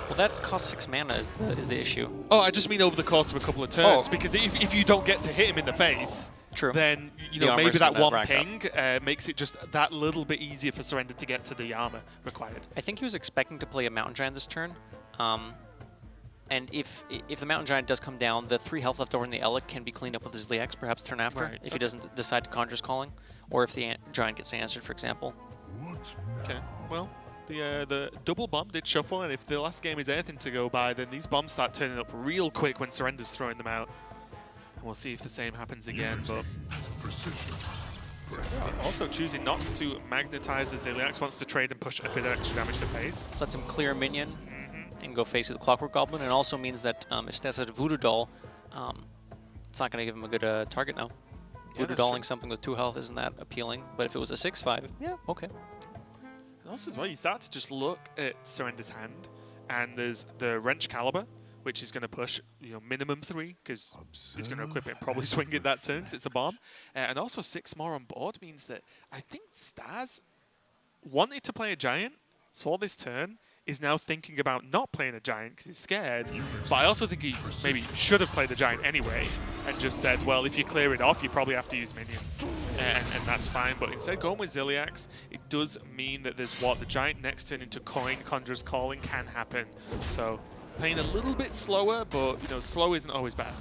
B: Well, that costs 6 mana is the issue.
A: Oh, I just mean over the course of a couple of turns, because if you don't get to hit him in the face, then, you know, maybe that 1 ping makes it just that little bit easier for Surrender to get to the armor required.
B: I think he was expecting to play a Mountain Giant this turn. And if the Mountain Giant does come down, the 3 health left over in the Elic can be cleaned up with his Lex perhaps turn after, if he doesn't decide to Conjurer's Calling, or if the Giant gets answered, for example.
A: Okay, well, the double bomb did shuffle, and if the last game is anything to go by, then these bombs start turning up real quick when Surrender's throwing them out. And we'll see if the same happens again, but also choosing not to magnetize the Ziliax, wants to trade and push a bit of extra damage to face.
B: Lets him clear a minion and go face with Clockwork Goblin, and also means that if Staz has a Voodoo Doll, it's not going to give him a good target now. Voodoo Dolling something with 2 health isn't that appealing, but if it was a 6/5, yeah, okay.
A: And also as well, you start to just look at Surrender's hand, and there's the Wrench Caliber, which is going to push minimum 3 because he's going to equip it and probably swing it that turn because it's a bomb. And also 6 more on board means that I think Staz wanted to play a giant, saw this turn, is now thinking about not playing a giant because he's scared. But I also think he maybe should have played a giant anyway and just said, well, if you clear it off, you probably have to use minions. And that's fine. But instead, going with Ziliax, it does mean that there's the giant next turn into coin, Conjurer's Calling can happen. So playing a little bit slower, but slow isn't always bad.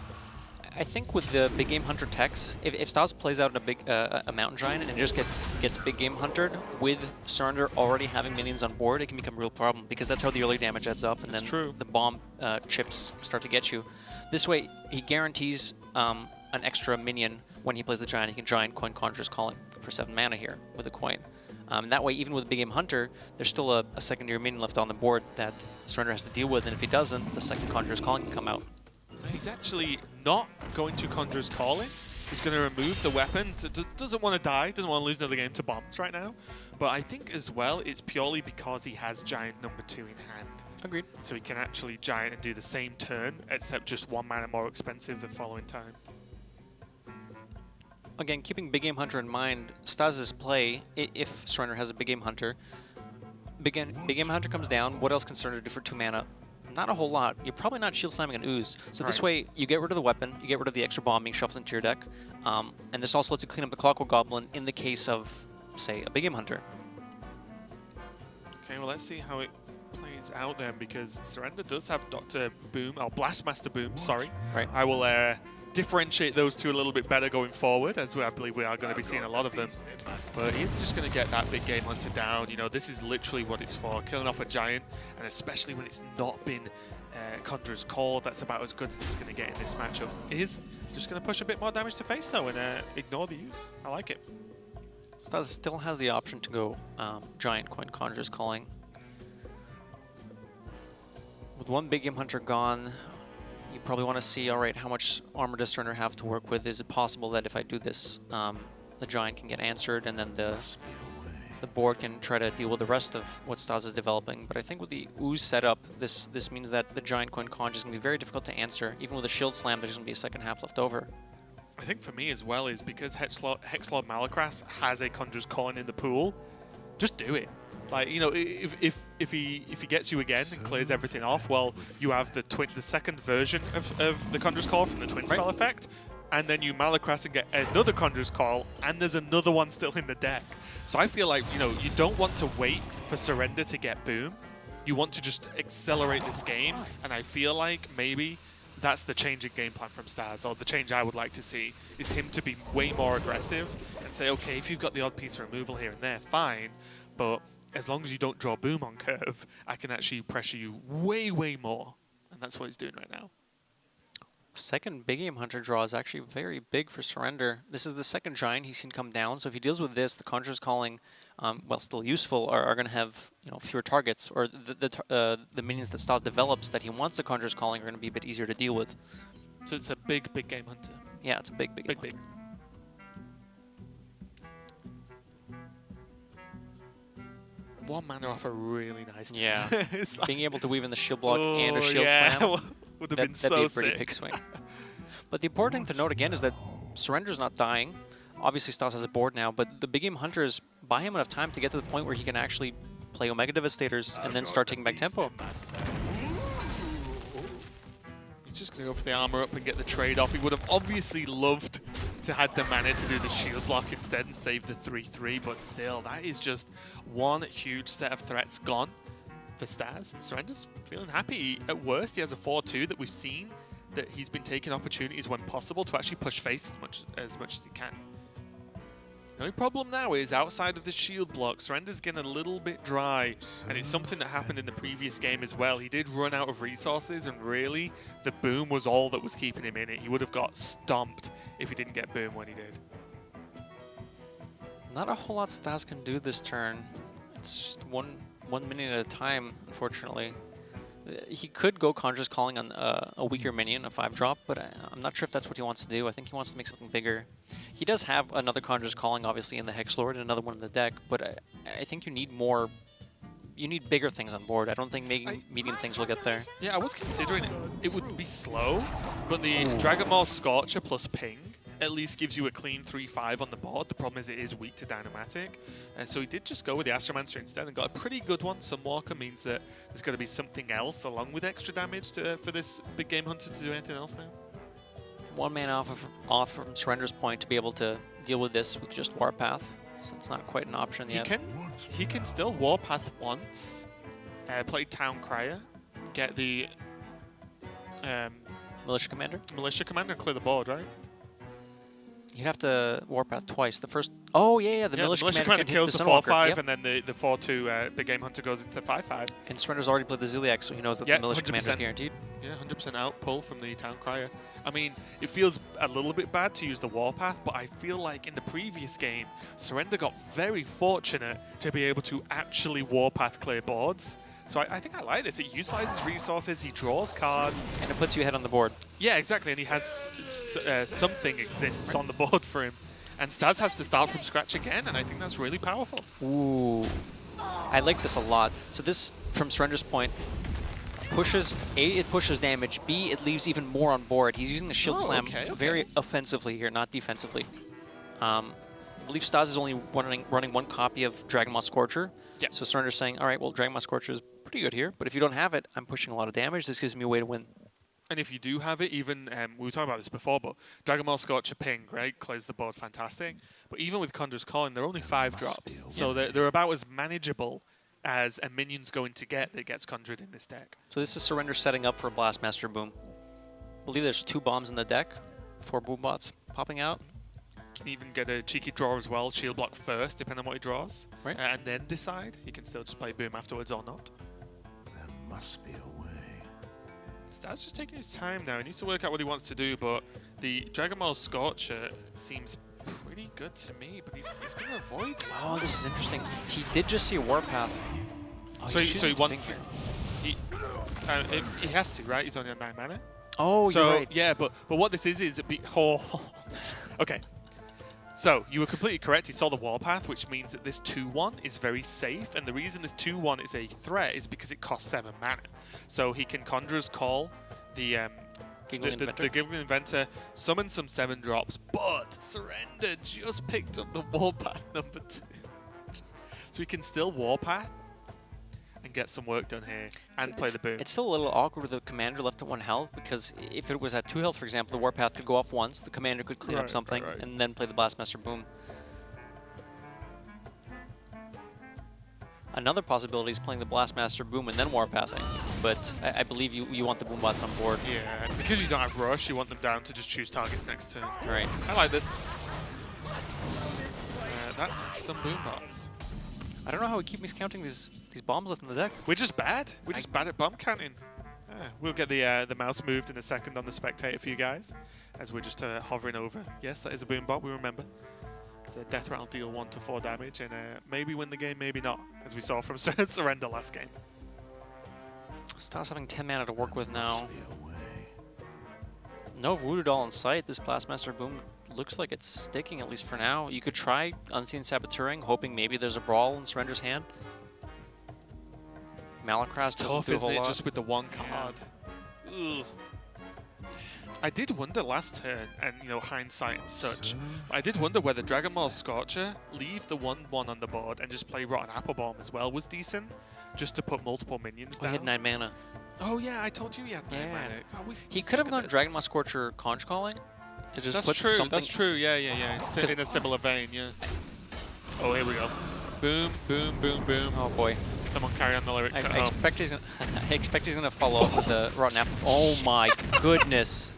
B: I think with the big game hunter techs, if Staz plays out a mountain giant and just gets big game huntered with Surrender already having minions on board, it can become a real problem because that's how the early damage adds up, and then the bomb chips start to get you. This way, he guarantees an extra minion when he plays the giant. He can giant coin Conjurer's Calling for 7 mana here with a coin. That way, even with big game hunter, there's still a secondary minion left on the board that Surrender has to deal with, and if he doesn't, the second Conjurer's Calling can come out.
A: He's actually not going to Conjurer's Calling. He's going to remove the weapon. Doesn't want to die, doesn't want to lose another game to bombs right now. But I think as well, it's purely because he has Giant number 2 in hand.
B: Agreed.
A: So he can actually Giant and do the same turn, except just 1 mana more expensive the following time.
B: Again, keeping big game hunter in mind, Staz's play, if Surrender has a big game hunter, big game hunter comes down, what else can Surrender do for 2 mana? Not a whole lot. You're probably not shield slamming an ooze. So this way, you get rid of the weapon, you get rid of the extra bomb being shuffled into your deck, and this also lets you clean up the Clockwork Goblin in the case of, say, a big game hunter.
A: Okay, well, let's see how it plays out then, because Surrender does have Dr. Boom, or Blastmaster Boom, sorry.
B: Right.
A: I will differentiate those two a little bit better going forward, as I believe we are going to be seeing a lot of them. But he's just going to get that big game hunter down. This is literally what it's for, killing off a giant, and especially when it's not been Conjurer's Call, that's about as good as it's going to get in this matchup. Is just going to push a bit more damage to face though, and ignore the use. I like it.
B: Staz still has the option to go giant coin Conjurer's Calling. With 1 big game hunter gone, you probably want to see, all right, how much armor does Surrender have to work with? Is it possible that if I do this, the giant can get answered, and then the board can try to deal with the rest of what Staz is developing? But I think with the ooze setup, this means that the giant coin Conjure is going to be very difficult to answer. Even with a shield slam, there's going to be a second half left over.
A: I think for me as well is because Hexlord Malacras has a Conjurer's Calling in the pool, just do it. Like, if he gets you again and clears everything off, well, you have the second version of the Conjurer's Call from the twin spell effect, and then you Malacras and get another Conjurer's Call, and there's another one still in the deck. So I feel like, you don't want to wait for Surrender to get Boom. You want to just accelerate this game, and I feel like maybe that's the change in game plan from Staz, or the change I would like to see, is him to be way more aggressive and say, okay, if you've got the odd piece of removal here and there, fine, but as long as you don't draw Boom on curve, I can actually pressure you way, way more. And that's what he's doing right now.
B: Second big game hunter draw is actually very big for Surrender. This is the second giant he's seen come down, so if he deals with this, the Conjurer's Calling, while still useful, are going to have fewer targets, or the minions that Staz develops that he wants the Conjurer's Calling are going to be a bit easier to deal with.
A: So it's a big game hunter.
B: Yeah, it's a big game hunter.
A: 1 mana off a really nice turn.
B: Yeah.
A: Like,
B: being able to weave in the shield block and a shield slam
A: would have been so
B: that'd be a pretty
A: sick.
B: big swing. But the important thing to note again is that Surrender's not dying. Obviously, Staz has a board now, but the big game hunters buy him enough time to get to the point where he can actually play Omega Devastators and then start taking back tempo.
A: He's just going to go for the armor up and get the trade off. He would have obviously loved to have the mana to do the shield block instead and save the 3-3, but still, that is just one huge set of threats gone for Staz. And Surrender's feeling happy. At worst, he has a 4-2 that we've seen that he's been taking opportunities when possible to actually push face as much as he can. The only problem now is outside of the shield block, Surrender's getting a little bit dry, and it's something that happened in the previous game as well. He did run out of resources, and really, the Boom was all that was keeping him in it. He would have got stomped if he didn't get Boom when he did.
B: Not a whole lot Staz can do this turn. It's just one minion at a time, unfortunately. He could go Conjurer's Calling on a weaker minion, a 5-drop, but I'm not sure if that's what he wants to do. I think he wants to make something bigger. He does have another Conjurer's Calling, obviously, in the Hexlord, and another one in the deck, but I think you need more you need bigger things on board. I don't think making medium things will get there.
A: Yeah, I was considering it would be slow, but the Dragon Ball Scorcher plus Ping at least gives you a clean 3-5 on the board. The problem is it is weak to Dynamatic. And so he did just go with the Astromancer instead and got a pretty good one. Sunwalker means that there's got to be something else along with extra damage for this big game hunter to do anything else now.
B: 1 mana off from Surrender's Point to be able to deal with this with just Warpath. So it's not quite an option yet.
A: He can still Warpath once, play Town Crier, get the
B: Militia Commander?
A: Militia Commander and clear the board, right?
B: You'd have to Warpath twice. The first... Oh, yeah, the Militia Commander
A: kills the
B: Sunwalker.
A: 4-5,
B: Yep.
A: and then the 4-2 Big Game Hunter goes into 5-5.
B: And Surrender's already played the Ziliax, so he knows that the Militia
A: 100%.
B: Commander is guaranteed.
A: Yeah, 100% out pull from the Town Crier. I mean, it feels a little bit bad to use the Warpath, but I feel like in the previous game, Surrender got very fortunate to be able to actually Warpath clear boards. So I think I like this. It utilizes resources, he draws cards.
B: And it puts you ahead on the board.
A: Yeah, exactly, and he has something exists on the board for him. And Staz has to start from scratch again, and I think that's really powerful.
B: Ooh. I like this a lot. So this, from Surrender's Point, pushes, A, it pushes damage, B, it leaves even more on board. He's using the Shield Slam very offensively here, not defensively. I believe Staz is only running 1 copy of Dragon Maw Scorcher.
A: Yeah.
B: So Surrender's saying, all right, well, Dragon Maw Scorcher is pretty good here, but if you don't have it, I'm pushing a lot of damage. This gives me a way to win.
A: And if you do have it, even, we were talking about this before, but Dragon Ball Scorcher Ping, right, clears the board fantastic. But even with Conjurer's Calling, they're only 5 drops. So they're about as manageable as a minion's going to get that gets conjured in this deck.
B: So this is Surrender setting up for a Blastmaster Boom. I believe there's 2 bombs in the deck, 4 boom bots popping out.
A: Can even get a cheeky draw as well, shield block first, depending on what he draws.
B: Right.
A: And then decide. He can still just play Boom afterwards or not.
E: There must be a way.
A: Staz just taking his time now. He needs to work out what he wants to do, but the Dragon Ball Scorcher seems pretty good to me, but he's going to avoid it.
B: Oh, this is interesting. He did just see a Warpath. Oh,
A: So
B: he's
A: he
B: choosing
A: wants
B: Ping
A: to,
B: here.
A: he has to, right? He's only on 9 mana.
B: Oh,
A: So
B: you're right.
A: yeah, but what this is okay. So you were completely correct. He saw the Warpath, which means that this 2-1 is very safe, and the reason this 2-1 is a threat is because it costs 7 mana. So he can Conjurer's Call the Giggling Inventor, summon some 7 drops, but Surrender just picked up the Warpath number 2. So he can still Warpath and get some work done here and play the Boom.
B: It's still a little awkward with the Commander left at 1 health, because if it was at 2 health, for example, the Warpath could go off once, the Commander could clean up something, and then play the Blastmaster Boom. Another possibility is playing the Blastmaster Boom and then Warpathing, but I believe you want the Boom bots on board.
A: Yeah, because you don't have Rush, you want them down to just choose targets next turn.
B: Right.
A: I like this. That's some Boom bots.
B: I don't know how we keep miscounting these bombs left in the deck.
A: We're just bad. We're just bad at bomb counting. We'll get the mouse moved in a second on the spectator for you guys, as we're just hovering over. Yes, that is a Boom bot, we remember. It's a death rattle, deal 1 to 4 damage, and maybe win the game, maybe not, as we saw from Surrender last game.
B: Staz having 10 mana to work with now. No Voodoo Doll in sight. This Blastmaster Boom looks like it's sticking, at least for now. You could try Unseen Saboteuring, hoping maybe there's a Brawl in Surrender's hand. Malacross doesn't
A: tough,
B: do a whole
A: isn't it,
B: lot.
A: just with the 1 card. Ugh. I did wonder last turn, and hindsight and such, I did wonder whether Dragon Ball Scorcher, leave the 1-1 on the board and just play Rotten Apple Bomb as well was decent, just to put multiple minions down.
B: He had 9 mana.
A: Oh yeah, I told you he had 9 mana. God,
B: He could have gone Dragon Maw Scorcher Conch Calling to just
A: That's
B: put
A: true,
B: something.
A: that's true, yeah. It's in a similar vein, yeah. Oh, here we go. Boom, boom, boom, boom.
B: Oh boy.
A: Someone carry on the lyrics at
B: I
A: home.
B: expect he's gonna I expect he's gonna follow up with the Rotten Apple. Oh my goodness.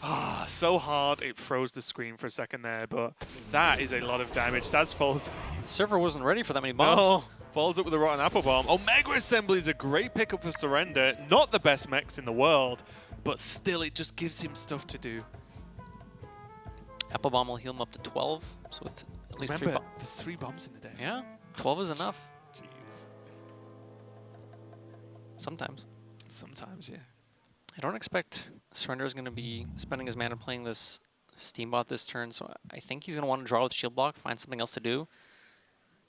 A: Ah, so hard it froze the screen for a second there, but that is a lot of damage. Staz falls.
B: The server wasn't ready for that many bombs.
A: No, follows up with a Rotten Apple Bomb. Omega Assembly is a great pickup for Surrender. Not the best mechs in the world, but still it just gives him stuff to do.
B: Apple Bomb will heal him up to 12, so it's at least
A: Remember,
B: 3 bombs.
A: there's 3 bombs in the deck.
B: Yeah, 12 is enough.
A: Jeez.
B: Sometimes.
A: Sometimes, yeah.
B: I don't expect Surrender is going to be spending his mana playing this Steambot this turn, so I think he's going to want to draw with Shield Block, find something else to do.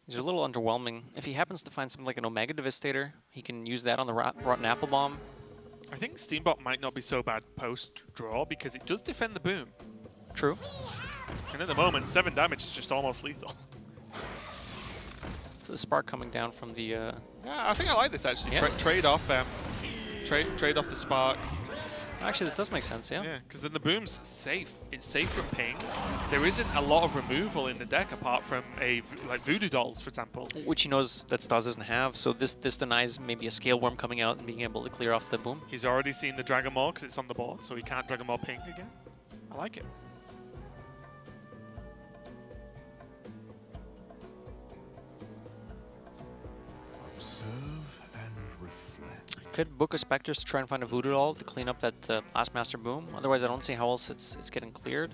B: These are a little underwhelming. If he happens to find something like an Omega Devastator, he can use that on the Rotten Apple Bomb.
A: I think Steambot might not be so bad post-draw because it does defend the boom.
B: True.
A: And at the moment, 7 damage is just almost lethal.
B: So the spark coming down from the...
A: Yeah, I think I like this actually.
B: Yeah.
A: Trade off the sparks.
B: Actually, this does make sense, yeah.
A: Yeah, because then the boom's safe. It's safe from ping. There isn't a lot of removal in the deck apart from like Voodoo Dolls, for example.
B: Which he knows that Staz doesn't have, so this denies maybe a Scale Worm coming out and being able to clear off the boom.
A: He's already seen the Dragon Maw because it's on the board, so he can't Dragon Maw ping again. I like it.
E: Observe and reflect.
B: Could book a Spectres to try and find a Voodoo Doll to clean up that Blastmaster boom. Otherwise, I don't see how else it's getting cleared.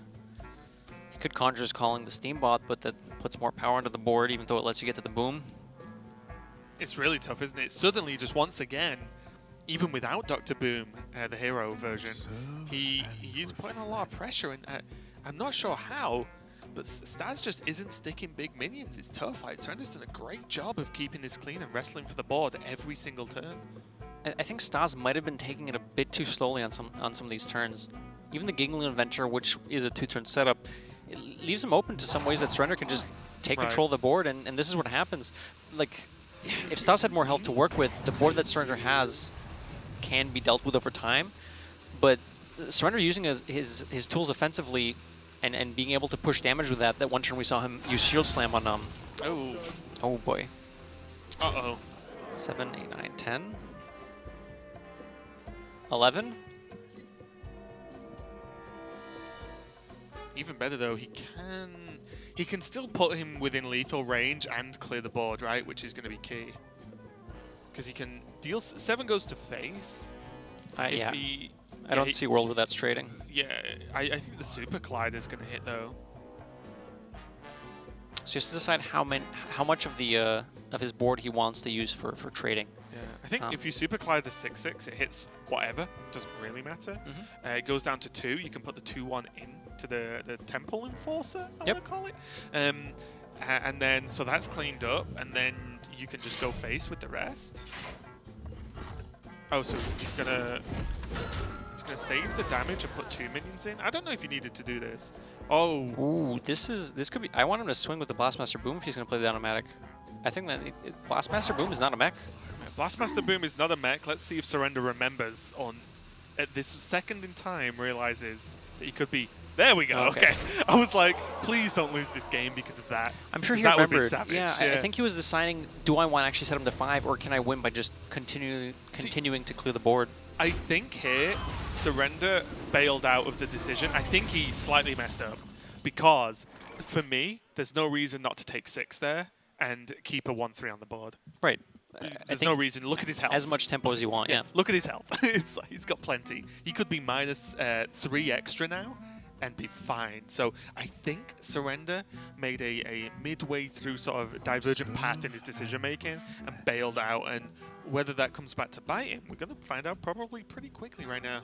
B: He could Conjurer's Calling the Steambot, but that puts more power into the board, even though it lets you get to the boom.
A: It's really tough, isn't it? Suddenly, just once again, even without Dr. Boom, the hero version, he's putting a lot of pressure in. I'm not sure how, but Staz just isn't sticking big minions. It's tough. Like, Surrender's done a great job of keeping this clean and wrestling for the board every single turn.
B: I think Staz might have been taking it a bit too slowly on some of these turns. Even the Giggling Inventor, which is a 2-turn setup, it leaves him open to some ways that Surrender can just take control of the board, and this is what happens. Like, if Staz had more health to work with, the board that Surrender has can be dealt with over time, but Surrender using his tools offensively and being able to push damage with that one turn we saw him use Shield Slam on oh boy. 7, 8, 9, 10. 11?
A: Even better though, he can still put him within lethal range and clear the board, right? Which is going to be key. Because he can deal 7 goes to face.
B: Yeah. I don't see a world where that's trading.
A: Yeah, I think the Super Collider is going to hit though.
B: So just to decide how much of the of his board he wants to use for trading.
A: Yeah, I think if you Super Collide the 6/6, it hits whatever. Doesn't really matter. It goes down to 2. You can put the 2/1 in to the Temple Enforcer, I want to call it. And then, so that's cleaned up, and then you can just go face with the rest. Oh, so he's gonna save the damage and put 2 minions in. I don't know if he needed to do this. Oh.
B: Ooh, this could be. I want him to swing with the Blastmaster Boom if he's gonna play the automatic. I think that Blastmaster Boom is not a mech.
A: Blastmaster Boom is not a mech. Let's see if Surrender remembers at this second in time realizes that he could be. There we go. Okay. I was like, please don't lose this game because of that.
B: I'm sure he
A: that
B: remembered.
A: Would be savage.
B: Yeah, I think he was deciding, do I want to actually set him to 5, or can I win by just continuing to clear the board?
A: I think here, Surrender bailed out of the decision. I think he slightly messed up because, for me, there's no reason not to take 6 there and keep a 1/3 on the board.
B: Right.
A: There's no reason. Look at his health.
B: As much tempo as you want, yeah.
A: Look at his health. It's like he's got plenty. He could be minus 3 extra now and be fine. So I think Surrender made a midway through sort of divergent path in his decision making and bailed out, and whether that comes back to bite him, we're going to find out probably pretty quickly right now.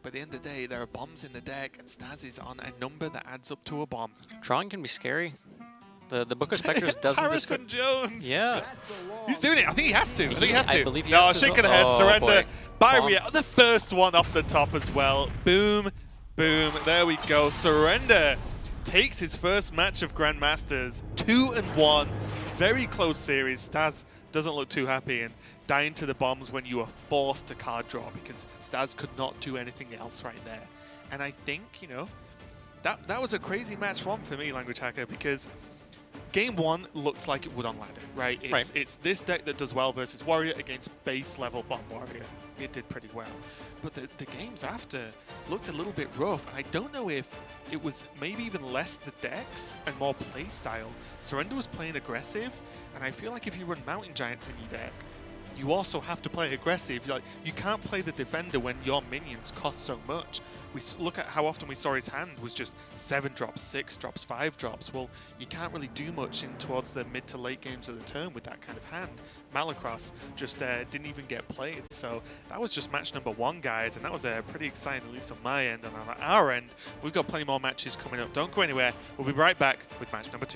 A: But at the end of the day, there are bombs in the deck, and Staz is on a number that adds up to a bomb.
B: Drawing can be scary. The Book of Spectres doesn't...
A: Harrison Jones!
B: Yeah.
A: He's doing it. I think he has to. I think he has to.
B: I believe he
A: no,
B: has to.
A: shake of the head. Surrender.
B: Boy.
A: The first one off the top as well. Boom. Boom. There we go. Surrender takes his first match of Grandmasters. 2-1. Very close series. Staz doesn't look too happy, and dying to the bombs when you are forced to card draw because Staz could not do anything else right there. And I think, you know, that was a crazy match one for me, Language Hacker, because Game 1 looks like it would on ladder, right? It's this deck that does well versus Warrior against base level Bomb Warrior. It did pretty well. But the games after looked a little bit rough. I don't know if it was maybe even less the decks and more play style. Surrender was playing aggressive, and I feel like if you run Mountain Giants in your deck, you also have to play aggressive. You can't play the defender when your minions cost so much. We look at how often we saw his hand was just 7 drops, 6 drops, 5 drops. Well, you can't really do much towards the mid to late games of the turn with that kind of hand. Malacross just didn't even get played. So that was just match number 1, guys, and that was pretty exciting, at least on my end. And on our end, we've got plenty more matches coming up. Don't go anywhere. We'll be right back with match number 2.